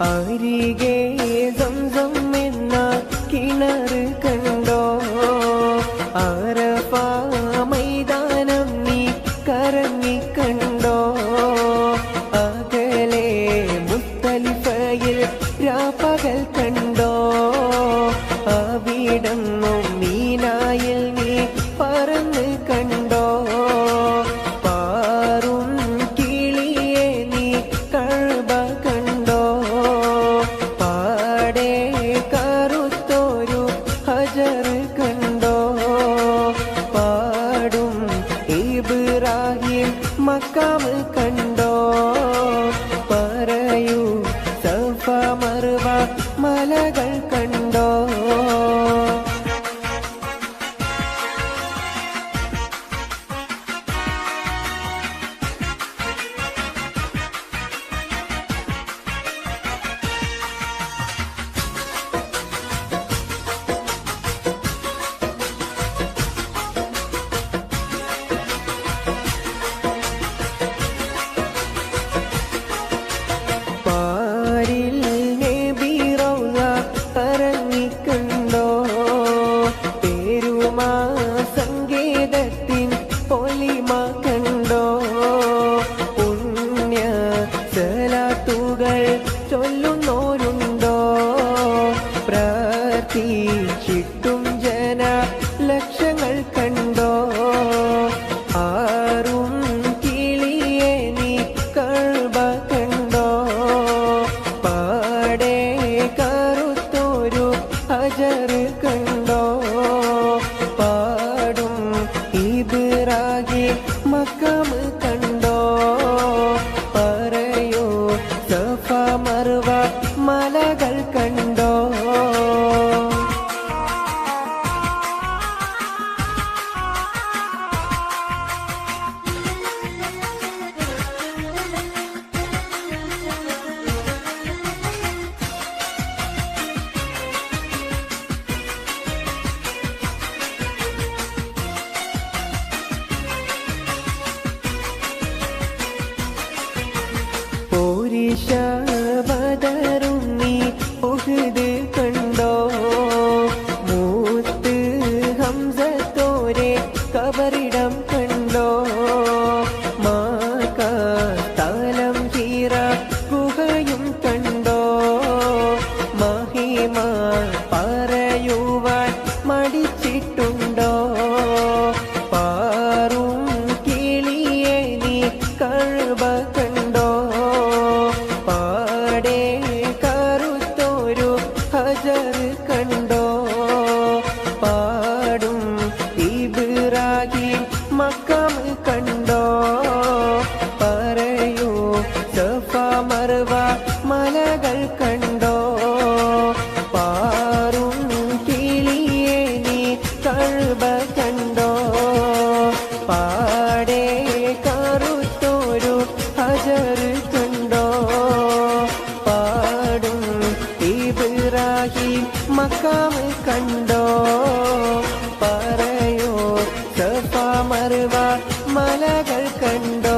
അരികെ സംസം എന്ന കിണർ കണ്ടോ അറഫ മൈതാനം നീ കറങ്ങി കണ്ടോ അകലെ മുസ്തലിഫയിൽ രാപ്പകൽ കണ്ടോ അവിടന്നും മീനായിൽ നീ പറന്ന് കണ്ടോ പാറും കിളിയെ നീ കഅബ കണ്ടോ പാടെ കറുത്തൊരു ഹജർ കണ്ടോ പാടും ഇബ്രാഹിം മക്കാം കണ്ടോ പറയൂ സഫ മർവ മലകൾ കണ്ടോ പാരിൽ നബി റൗള ഇറങ്ങിക്കണ്ടോ പേരുമാ സംഗീതത്തിൻ പൊലിമ കണ്ടോ പുണ്യ സലാത്തുകൾ ചൊല്ലുന്നോരുണ്ടോ പ്രാർത്ഥിച്ചിട്ടും ജന ലക്ഷങ്ങൾ കണ്ടോ ആറും കിളിയെ നീ കഅബ കണ്ടോ പാടെ കറുത്തൊരു ഹജർ കണ്ടോ പാടും ഇബ്രാഹിം മക്കാം കണ്ടോ പറയൂ സഫ മർവ മലകൾ കണ്ടോ പോരിശ ബദറും നീ ഉഹദ് കണ്ടോ മൂത്ത് ഹംസത്തോരെ കബറിടം കണ്ടോ മാക തലം ഹീറ ഗുഹയും കണ്ടോ മഹിമ പറയുവാൻ മടിച്ചിട്ടുണ്ടോ പാറും കിളിയെ നീ കഅബ കണ്ടോ പാടെ കറുത്തൊരു ഹജർ കണ്ടോ പാടും ഇബ്രാഹിം മക്കാം കണ്ടോ പറയൂ സഫ മർവ മലകൾ കണ്ടോ പാറും കിളിയെ നീ കഅബ കണ്ടോ പാടെ കറുത്തൊരു ഹജർ കണ്ടോ പാടും ഇബ്രാഹിം മക്കാം കണ്ടോ പറയൂ സഫ മർവ മലകൾ കണ്ടോ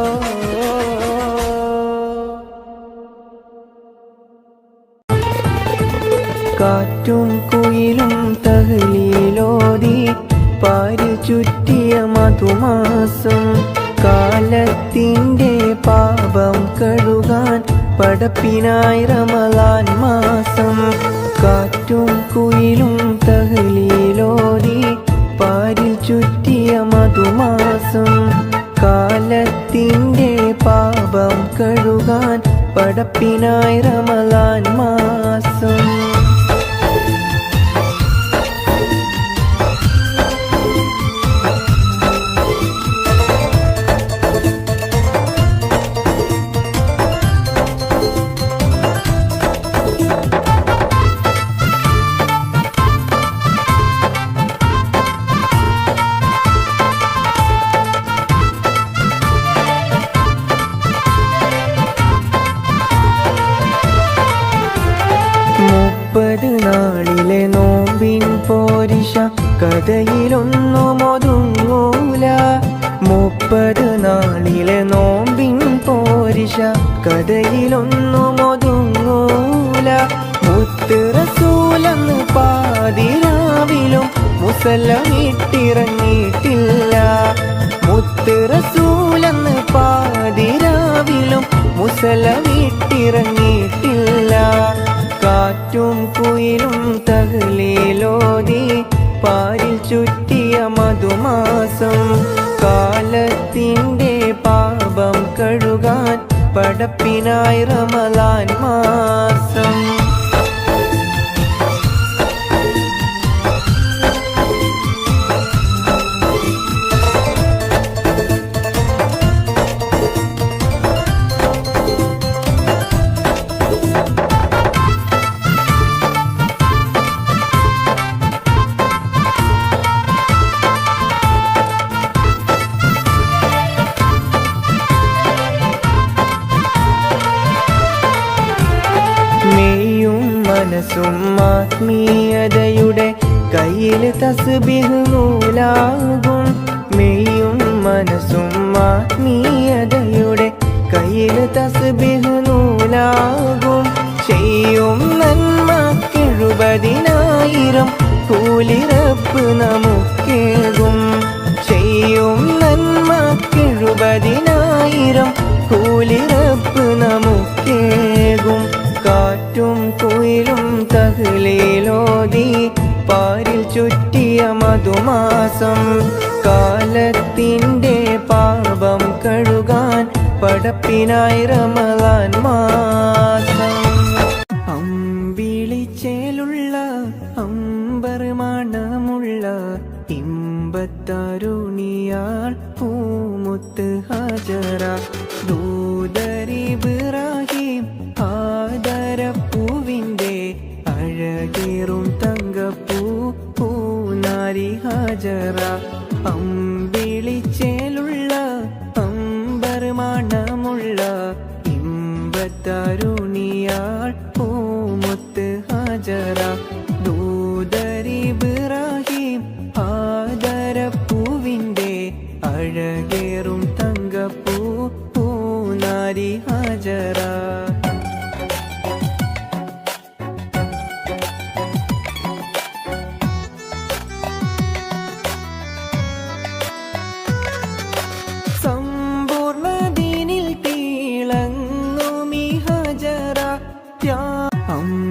കാറ്റും കുയിലും തഹ്ലീലോതി പാരി ചുറ്റിയ മധുമാസം കാലത്തിൻ്റെ പാപം കഴുകാൻ പടപ്പിനായി റമളാൻ മാസം കാറ്റും കുയിലും തഹ്ലീലോതി പാരി ചുറ്റിയ മധുമാസം കാലത്തിൻ്റെ പാപം കഴുകാൻ പടപ്പിനായി റമളാൻ മാസം നാളിലെ നോമ്പിൻ പോരിശ കഥയിലൊന്നും ഒതുങ്ങൂല 30 നാളിലെ നോമ്പിൻ പോരിശ കഥയിലൊന്നും ഒതുങ്ങൂല മുത്ത് റസൂലന്ന് പാതിരാവിലും മുസല്ലമിട്ടിറങ്ങിയിട്ടില്ല. മുത്ത് റസൂലന്ന് പാതിരാവിലും മുസല്ലമിട്ടിറങ്ങിയിട്ടില്ല. കാറ്റും കുയിലും തഹ്ലീലോതി പാരിൽ ചുറ്റിയ മധുമാസം. കാലത്തിൻ്റെ പാപം കഴുകാൻ പടപ്പിനായി റമളാൻ മാസം. മനസ്സും ആത്മീയതയുടെ കയ്യിൽ തസ്ബീഹ് നൂലാകും. മെയ്യും മനസ്സും ആത്മീയതയുടെ കയ്യിൽ തസ്ബീഹ് നൂലാകും. ചെയ്യും നന്മക്കെഴുപതിനായിരം കൂലി റബ്ബ് നമുക്കേകും. ചെയ്യും നന്മക്കെഴുപതിനായിരം കൂലി റബ്ബ് നമുക്കേകും. കാറ്റും കുയിലും തഹ്ലീലോതി പാരിൽ ചുറ്റിയ മധുമാസം. കാലത്തിൻ്റെ പാപം കഴുകാൻ പടപ്പിനായി റമളാൻ മാസം. അമ്പിളിച്ചേലുള്ള അമ്പർ മണമുള്ള ഇമ്പത്തരുണിയാൾ പൂമുത്ത് ഹജറ. ദൂതരിബ്രാഹിം ആദരപ്പൂവിൻ്റെ അഴകേറും തങ്കപ്പൂ പൂനാരി ഹജറ. അമ്പിളിച്ചേലുള്ള അമ്പർ മണമുള്ള ഇമ്പത്തരുണിയാൾ പൂമുത്ത് ഹജറ. ദൂതരിബ്രാഹിം ആദരപ്പൂവിൻ്റെ അഴകേറും തങ്കപ്പൂ പൂനാരി ഹജറ.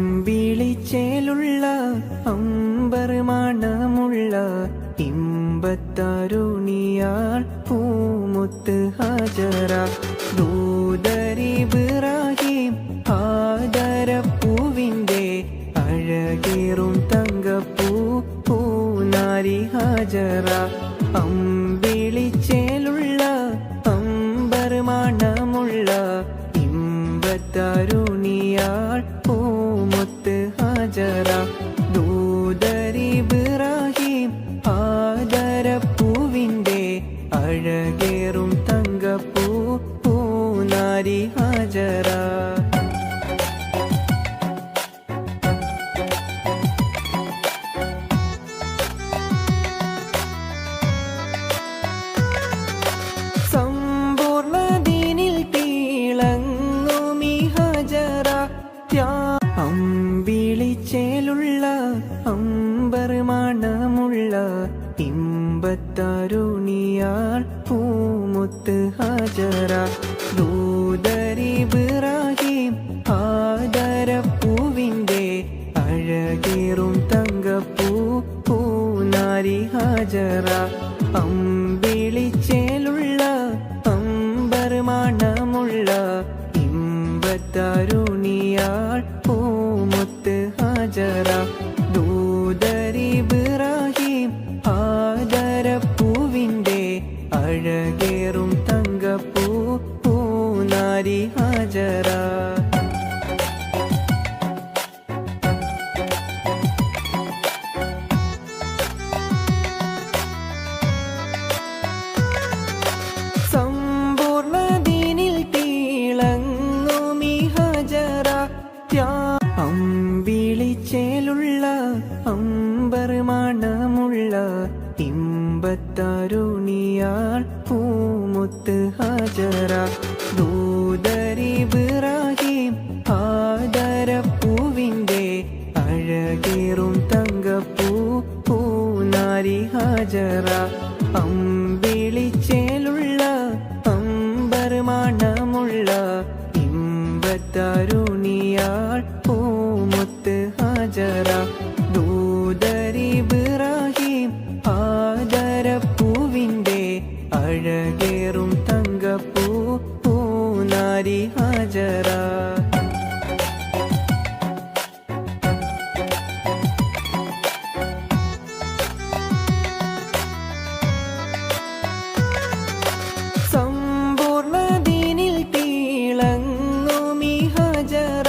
അമ്പിളിച്ചേലുള്ള അമ്പർ മണമുള്ള ഇമ്പത്തരുണിയാൾ പൂമുത്ത് ഹജറ. ദൂതരിബ്രാഹിം ആദരപ്പൂവിൻ്റെ അഴകേറും തങ്കപ്പൂ പൂനാരി ഹജറ. അമ്പിളിച്ചേലുള്ള അമ്പർ മണമുള്ള ഇമ്പത്തരുണിയാൾ പൂമുത്ത് ഹജറ. ദൂതരിബ്രാഹിം ആദരപ്പൂവിൻ്റെ അഴകേറും തങ്കപ്പൂ പൂനാരി ഹജറ. അമ്പിളിച്ചേലുള്ള അമ്പർ മണമുള്ള ഇമ്പത്തരുണിയാൾ പൂമുത്ത് ഹജറ. ദൂതരിബ്രാഹിം ആദരപ്പൂവിൻ്റെ അഴകേറും തങ്കപ്പൂ പൂനാരി ഹജറ. അമ്പിളിച്ചേലുള്ള അമ്പർ മണമുള്ള ഇമ്പത്തരുണിയാൾ പൂമുത്ത് ഹജറ. ദൂതരിബ്രാഹിം ആദരപ്പൂവിൻ്റെ അഴകേറും തങ്കപ്പൂ പൂനാരി ഹജറ. അമ്പിളിച്ചേലുള്ള അമ്പർ മണമുള്ള ഇമ്പത്തരുണിയാൾ പൂമുത്ത് ഹജറ. ദൂതരിബ്രാഹിം ആദരപ്പൂ നാരി ഹാജറ അമ്പിളിച്ചേലുള്ള അമ്പർമാണമുള്ള ഇമ്പത്തരുണിയാൾ പൂമുത്ത് ഹാജറ ദൂതരിബ്രാഹിം ആദരപ്പൂവിൻ്റെ അഴകേറും തങ്കപ്പൂ പൂനാരി ഹാജറ സമ്പൂർണ്ണദീനിൽ തിളങ്ങുമീ ഹാജറ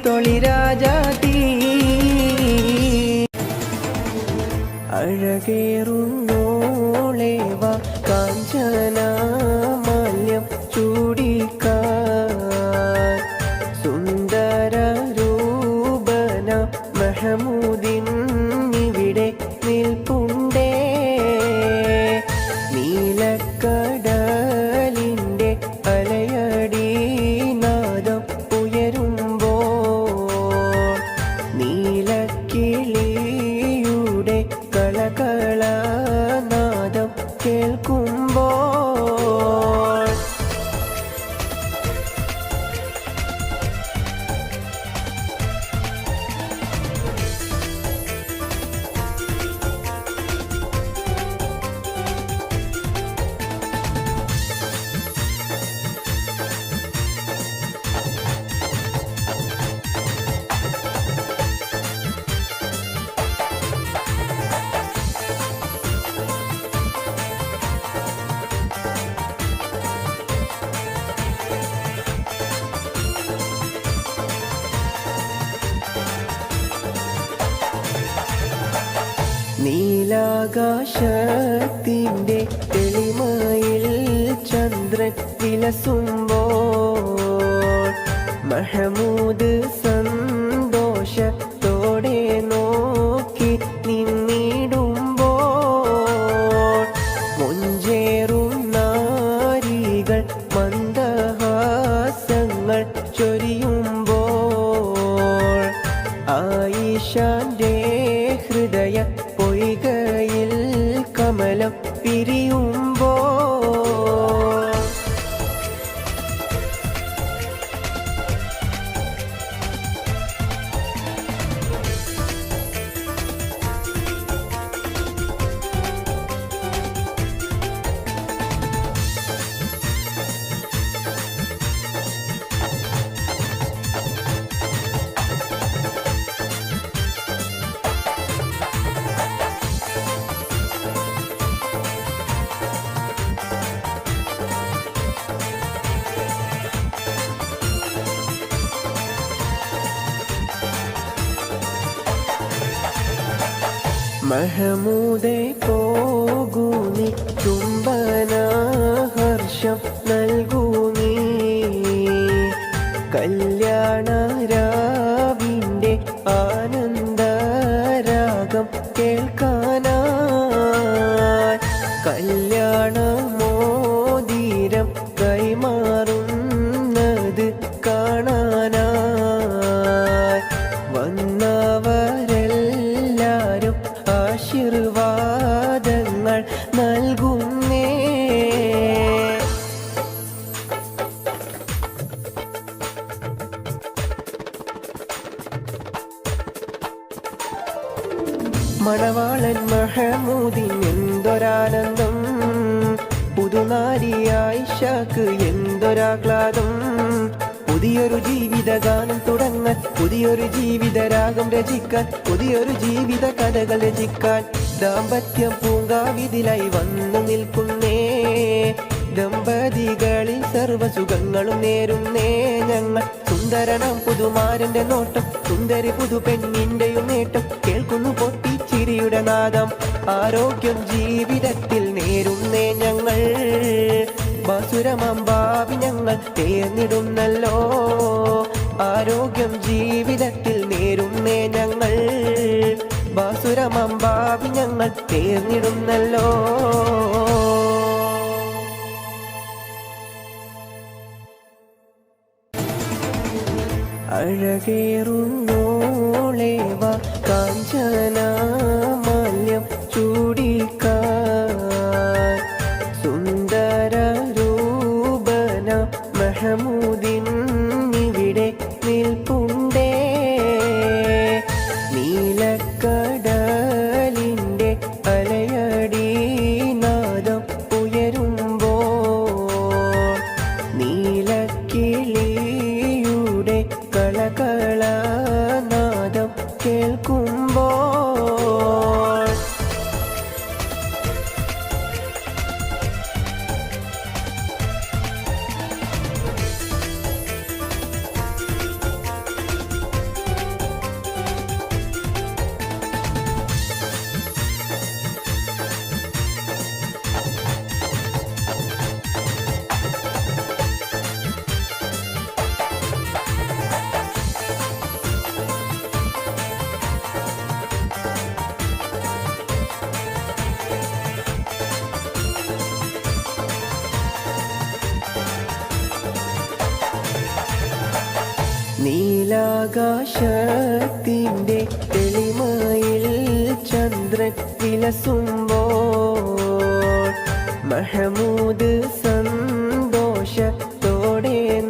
തൊളിരാജാതി അഴകേറുന്നോളേവ കാഞ്ചന മാല്യം ചൂടിക്കാൻ സുന്ദര രൂപന മഹമൂദിൻ ഇവിടെ നിൽപ്പുണ്ടേ നീലക്കടലിൻ്റെ അലയടി നാദം നീലക്കിളിയുടെ കളകളനാദം കേൾക്കുമ്പോൾ നീലാകാശത്തിൻ്റെ തെളിമയിൽ ചന്ദ്രൻ വിലസുമ്പോൾ മഹമൂദ് സന്തോഷത്തോടെ നോക്കി നിന്നിടുമ്പോൾ മുഞ്ചേറും നാരികൾ മന്ദഹാസങ്ങൾ ചൊരിയുമ്പോൾ ആയിഷാന്റെ ഹൃദയ പൊയ്കയിൽ കമലം പിരിയുമ്പോൾ മഹമൂദേ പോകൂനി ചുംബന ഹർഷം നൽകൂനി കല്യാണ മണവാളൻ മഹമൂദിൻ എന്തൊരാനന്ദം, പുതുനാരിയായിഷക്ക് എന്തൊരാഹ്ലാദം. പുതിയൊരു ജീവിതഗാനം തുടങ്ങാൻ, പുതിയൊരു ജീവിതരാഗം രചിക്കാൻ, പുതിയൊരു ജീവിത കഥകൾ രചിക്കാൻ ദാമ്പത്യം പൂങ്കാവിതിലായി വന്നു നിൽക്കുന്നേ. ദമ്പതികളിൽ സർവസുഖങ്ങളും നേരുന്നേ ഞങ്ങൾ. സുന്ദരനാം പുതുമാരന്റെ നോട്ടം, സുന്ദരി പുതു പെണ്ണിന്റെയും നേട്ടം കേൾക്കുന്നു പൊട്ടിച്ചിരിയുടെ നാദം. ആരോഗ്യം ജീവിതത്തിൽ നേരുന്നേ ഞങ്ങൾ, ബാസുരമാം ഭാവി ഞങ്ങൾ തേർന്നിടുന്നല്ലോ. ആരോഗ്യം ജീവിതത്തിൽ നേരുന്നേ ഞങ്ങൾ, ബാസുരമാം ഭാവി ഞങ്ങൾ തേർന്നിടുന്നല്ലോ. അഴകേറുന്നോളേവ കാഞ്ചന മാല്യം ചൂടിക്കാൻ, സുന്ദര രൂപന മഹമൂദിൻ ഇവിടെ നിൽപ്പുണ്ടേ. നീലക്കടലിൻ്റെ അലയടി നാദം ഉയരുമ്പോൾ, നീലക്കിളിയുടെ കളകളനാദം കേൾക്കുമ്പോൾ, നീലാകാശത്തിൻ്റെ തെളിമയിൽ ചന്ദ്രൻ വിലസുമ്പോൾ, മഹമൂദ് സന്തോഷത്തോടെ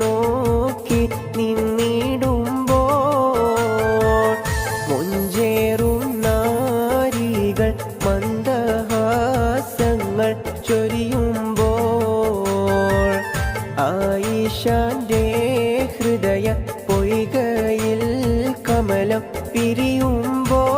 നോക്കി നിന്നിടുമ്പോൾ, മുഞ്ചേറും നാരികൾ മന്ദഹാസങ്ങൾ ചൊരിയുമ്പോൾ, ആയിഷാന്റെ ഹൃദയ പൊയ്കയിൽ കമലം പിരിയുമ്പോൾ,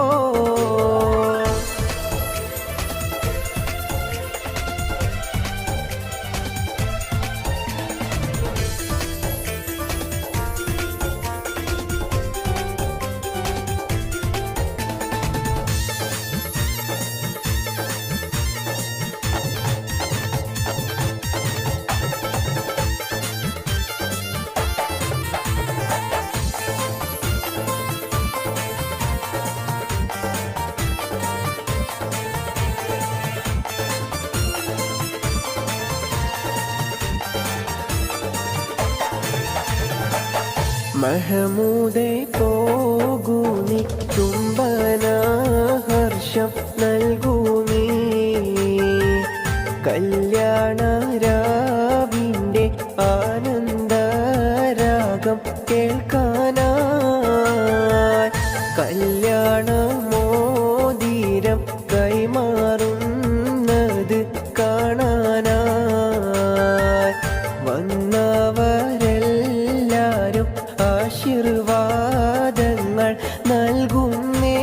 മഹമൂദേ പോകൂനി ചുംബന ഹർഷം നൽകൂനി, കല്യാണ രാവിൻ്റെ ആനന്ദരാഗം കേൾക്കാനായി, കല്യാണമോതിരം കൈമാറുന്നത് കാണാനായി വന്നവരെല്ലാരും ആശീർവാദങ്ങൾ നൽകുന്നേ.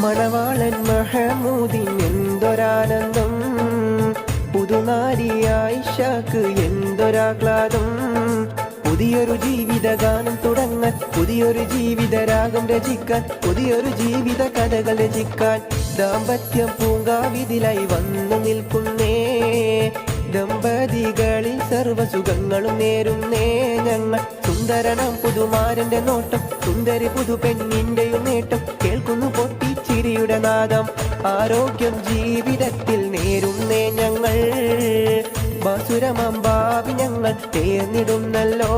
മണവാളൻ മഹമൂദിൻ എന്തൊരാനന്ദം, പുതുനാരിയായിഷക്ക് എന്തൊരാഹ്ലാദം. പുതിയൊരു ജീവിതഗാനം തുടങ്ങാൻ, പുതിയൊരു ജീവിതരാഗം രചിക്കാൻ, പുതിയൊരു ജീവിത കഥകൾ രചിക്കാൻ ദാമ്പത്യം പൂങ്കാവിതിലായി വന്നു നിൽക്കുന്നേ. ദമ്പതികളിൽ സർവസുഖങ്ങളും നേരുന്നേ ഞങ്ങൾ. സുന്ദരനാം പുതുമാരന്റെ നോട്ടം, സുന്ദരി പുതു പെണ്ണിന്റെയും നേട്ടം കേൾക്കുന്നു പൊട്ടിച്ചിരിയുടെ നാദം. ആരോഗ്യം ജീവിതത്തിൽ നേരുന്നേ ഞങ്ങൾ, ബാസുരമാം ഭാവി ഞങ്ങൾ തേർന്നിടുന്നല്ലോ.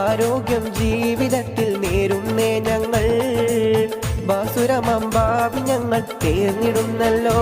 ആരോഗ്യം ജീവിതത്തിൽ നേരുന്നേ ഞങ്ങൾ, ബാസുരമാം ഭാവി ഞങ്ങൾ തേർന്നിടുന്നല്ലോ.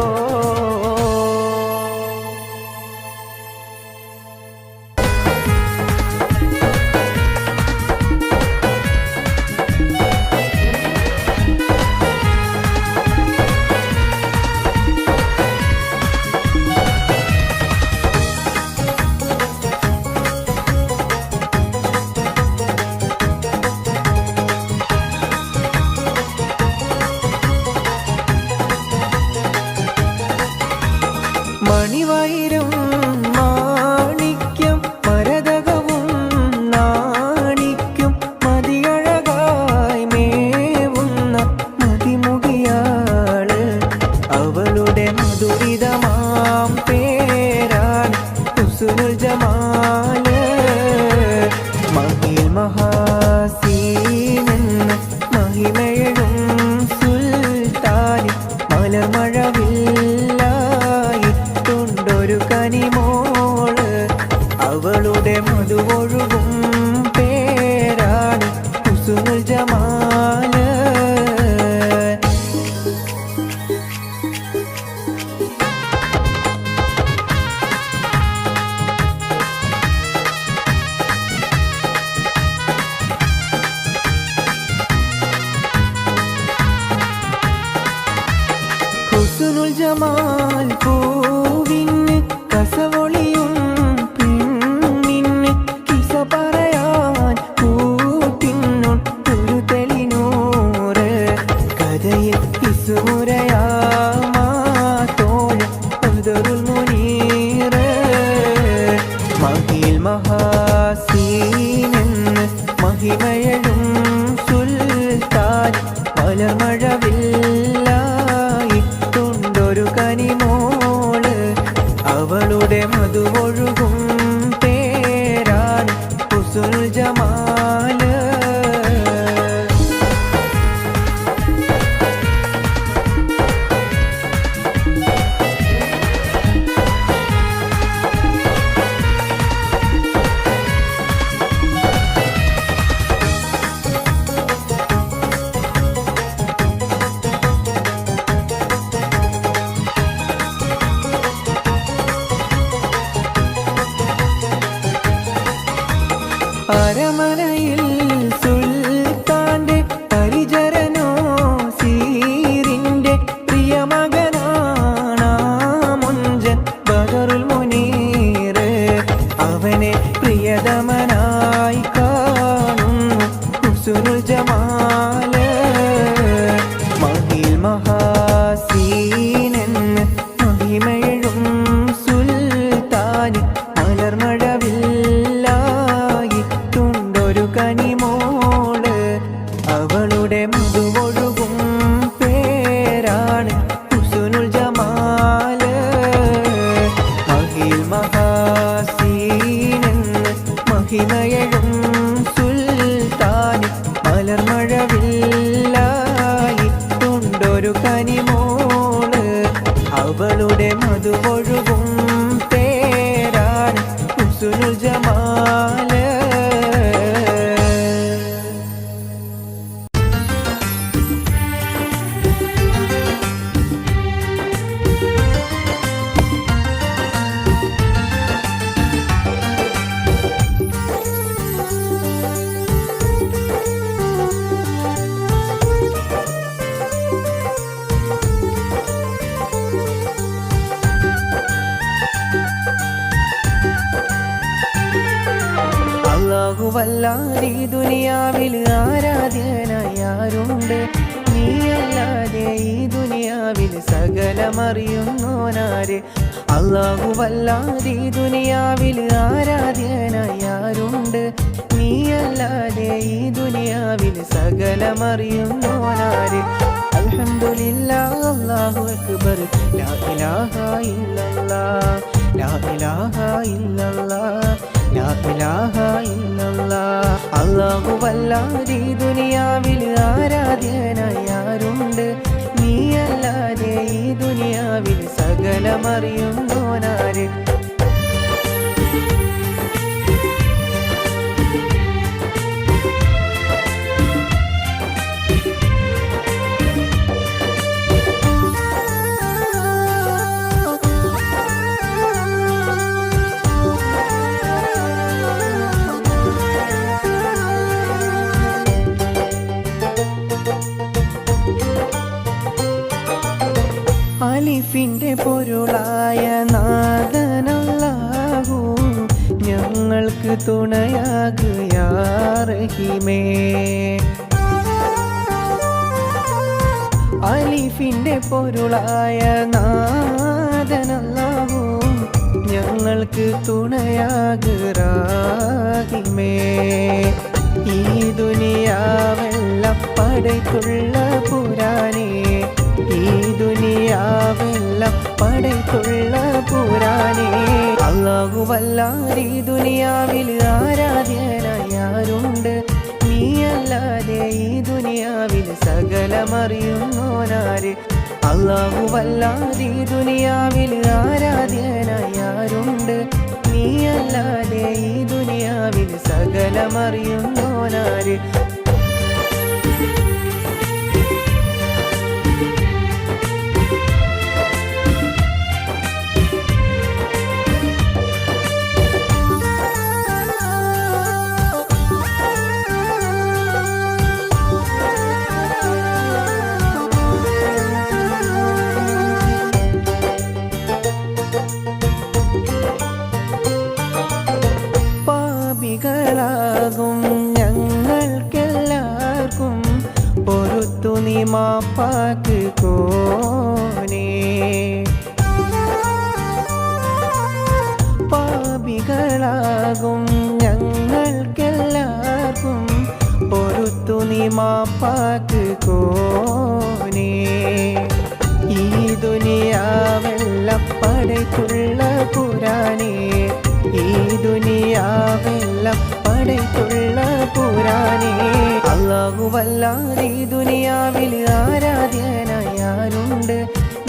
മലർമഴവില്ലായിട്ടുണ്ടൊരു കനിമോള് അവളുടെ മധുവൊഴുകും പേരാണ് ഹുസ്നുൽ ജമാല് ഹുസ്നുൽ ജമാൽ പൂവിന് കസവൊളിയും പെണ്ണിന് കിസ പറയാൻ കൂട്ടിനൊട്ടൊരു തെളിനൂറ് കഥയിൽ ഇസുമുരയാമാത്തോഴ ബദറുൽ മുനീറ് മഹിൽ മഹാസീനെന്ന് മഹിമയഴും സുൽത്താൻ മലർമഴവില്ലായിട്ടുണ്ടൊരു കനിമോള് അവളുടെ മധുവൊഴുകും പേരാണ് ഹുസ്നുൽ ജമാല് അരമനയിൽ സുൽത്താന്റെ പരിചരനോ സീറിന്റെ പ്രിയമകനാണ് മുഞ്ചൻ ബദറുൽ മുനീറ് അവനെ പ്രിയതമനായി കാണുന്നു ഹുസ്നുൽ ജമാല് മഹിൽ മഹാസീനെന്ന് മഹിമയഴും സുൽത്താന് മലർമഴവില്ലായിട്ടുണ്ടൊരു കനിമോള് അവളുടെ മധുവൊഴുകും പേരാണ് ഹുസ്നുൽ ജമാല് മഹിൽ മഹാസീനെന്ന് മഹിമയഴും സുൽത്താന് മലർമഴവില്ലായിട്ടുണ്ടൊരു കനിമോള് അവളുടെ മധുവൊഴുകും പേരാണ് ഹുസ്നുൽ ജമാല് അല്ലാഹുവല്ലാതെ ഈ ദുനിയാവിൽ ആരാധ്യനായി ആരുണ്ട് നീയല്ലാതെ ഈ ദുനിയാവിൽ സകലമറിയുന്നോനാര് അല്ലാഹുവല്ലാതെ ഈ ദുനിയാവിൽ ആരാധ്യനായി ആരുണ്ട് നീയല്ലാതെ ഈ ദുനിയാവിൽ സകലമറിയുന്നോനാര് അൽഹംദുലില്ലാഹ് അല്ലാഹു അക്ബർ ലാ ഇലാഹ ഇല്ലല്ലാഹ് ലാ ഇലാഹ ഇല്ലല്ലാഹ് ലാ ഇലാഹ ഇല്ലല്ലാഹ് അല്ലാഹുവല്ലാതെ ഈ ദുനിയാവിൽ ആരാധ്യനായി ആരുണ്ട് നീയല്ലാതെ ഈ ദുനിയാവിൽ സകലമറിയുന്നോനാര് അലിഫിന്റെ പൊരുളായ നാഥനല്ലാഹു ഞങ്ങൾക്ക് തുണയാകുക യാ റഹീമേ അലിഫിന്റെ പൊരുളായ നാഥനല്ലാഹു ഞങ്ങൾക്ക് തുണയാകുക റഹീമേ ഈ ദുനിയാവെല്ലാം പടയ്ക്കുള്ള പുരാനേ ഈ ദുനിയാവെല്ലാം പടയ്ക്കുള്ള പുരാനേ അല്ലാഹുവല്ലാതെ ഈ ദുനിയാവിൽ ആരാധ്യനായി ആരുണ്ട് നീയല്ലാതെ ഈ ദുനിയാവിൽ സകലമറിയുന്നോനാര് അല്ലാഹുവല്ലാതെ ഈ ദുനിയാവിൽ ആരാധ്യനായി ആരുണ്ട്? നീയല്ലാതെ ഈ ദുനിയാവിൽ സകലമറിയുന്നോനാര്? പാപികളാകും ഞങ്ങൾക്കെല്ലാവർക്കും പൊറുത്തു നീ മാപ്പാക്കുക്കോനേ. പാപികളാകും ഞങ്ങൾക്കെല്ലാവർക്കും പൊറുത്തു നീ മാപ്പാക്കുക്കോനേ. ഈ ദുനിയാവെല്ലാം പടയ്ക്കുള്ള പുരാനേ, ഈ ദുനിയാവെല്ലാം പടയ്ക്കുള്ള പുരാനേ. അല്ലാഹുവല്ലാതെ ഈ ദുനിയാവിൽ ആരാധ്യനായി ആരുണ്ട്?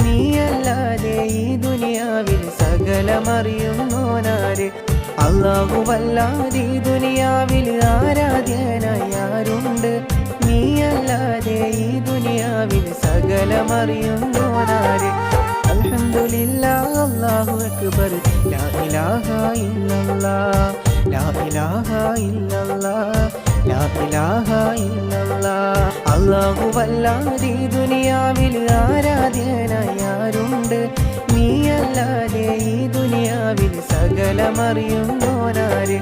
നീയല്ലാതെ ഈ ദുനിയാവിൽ സകലമറിയുന്നോനാര്? അല്ലാഹുവല്ലാതെ ഈ ദുനിയാവിൽ ആരാധ്യനായി ആരുണ്ട്? നീയല്ലാതെ ഈ ദുനിയാവിൽ സകലമറിയുന്നോനാര്? അൽഹംദുലില്ലാഹ് അല്ലാഹു അക്ബർ ലാ ഇലാഹ ഇല്ലല്ലാഹ് ലാ ഇലാഹ ഇല്ലല്ലാഹ് ലാ ഇലാഹ ഇല്ലല്ലാഹ്. അല്ലാഹുവല്ലാതെ ഈ ദുനിയാവിൽ ആരാധ്യനായി ആരുണ്ട്? നീയല്ലാതെ ഈ ദുനിയാവിൽ സകലമറിയുന്നോനാര്?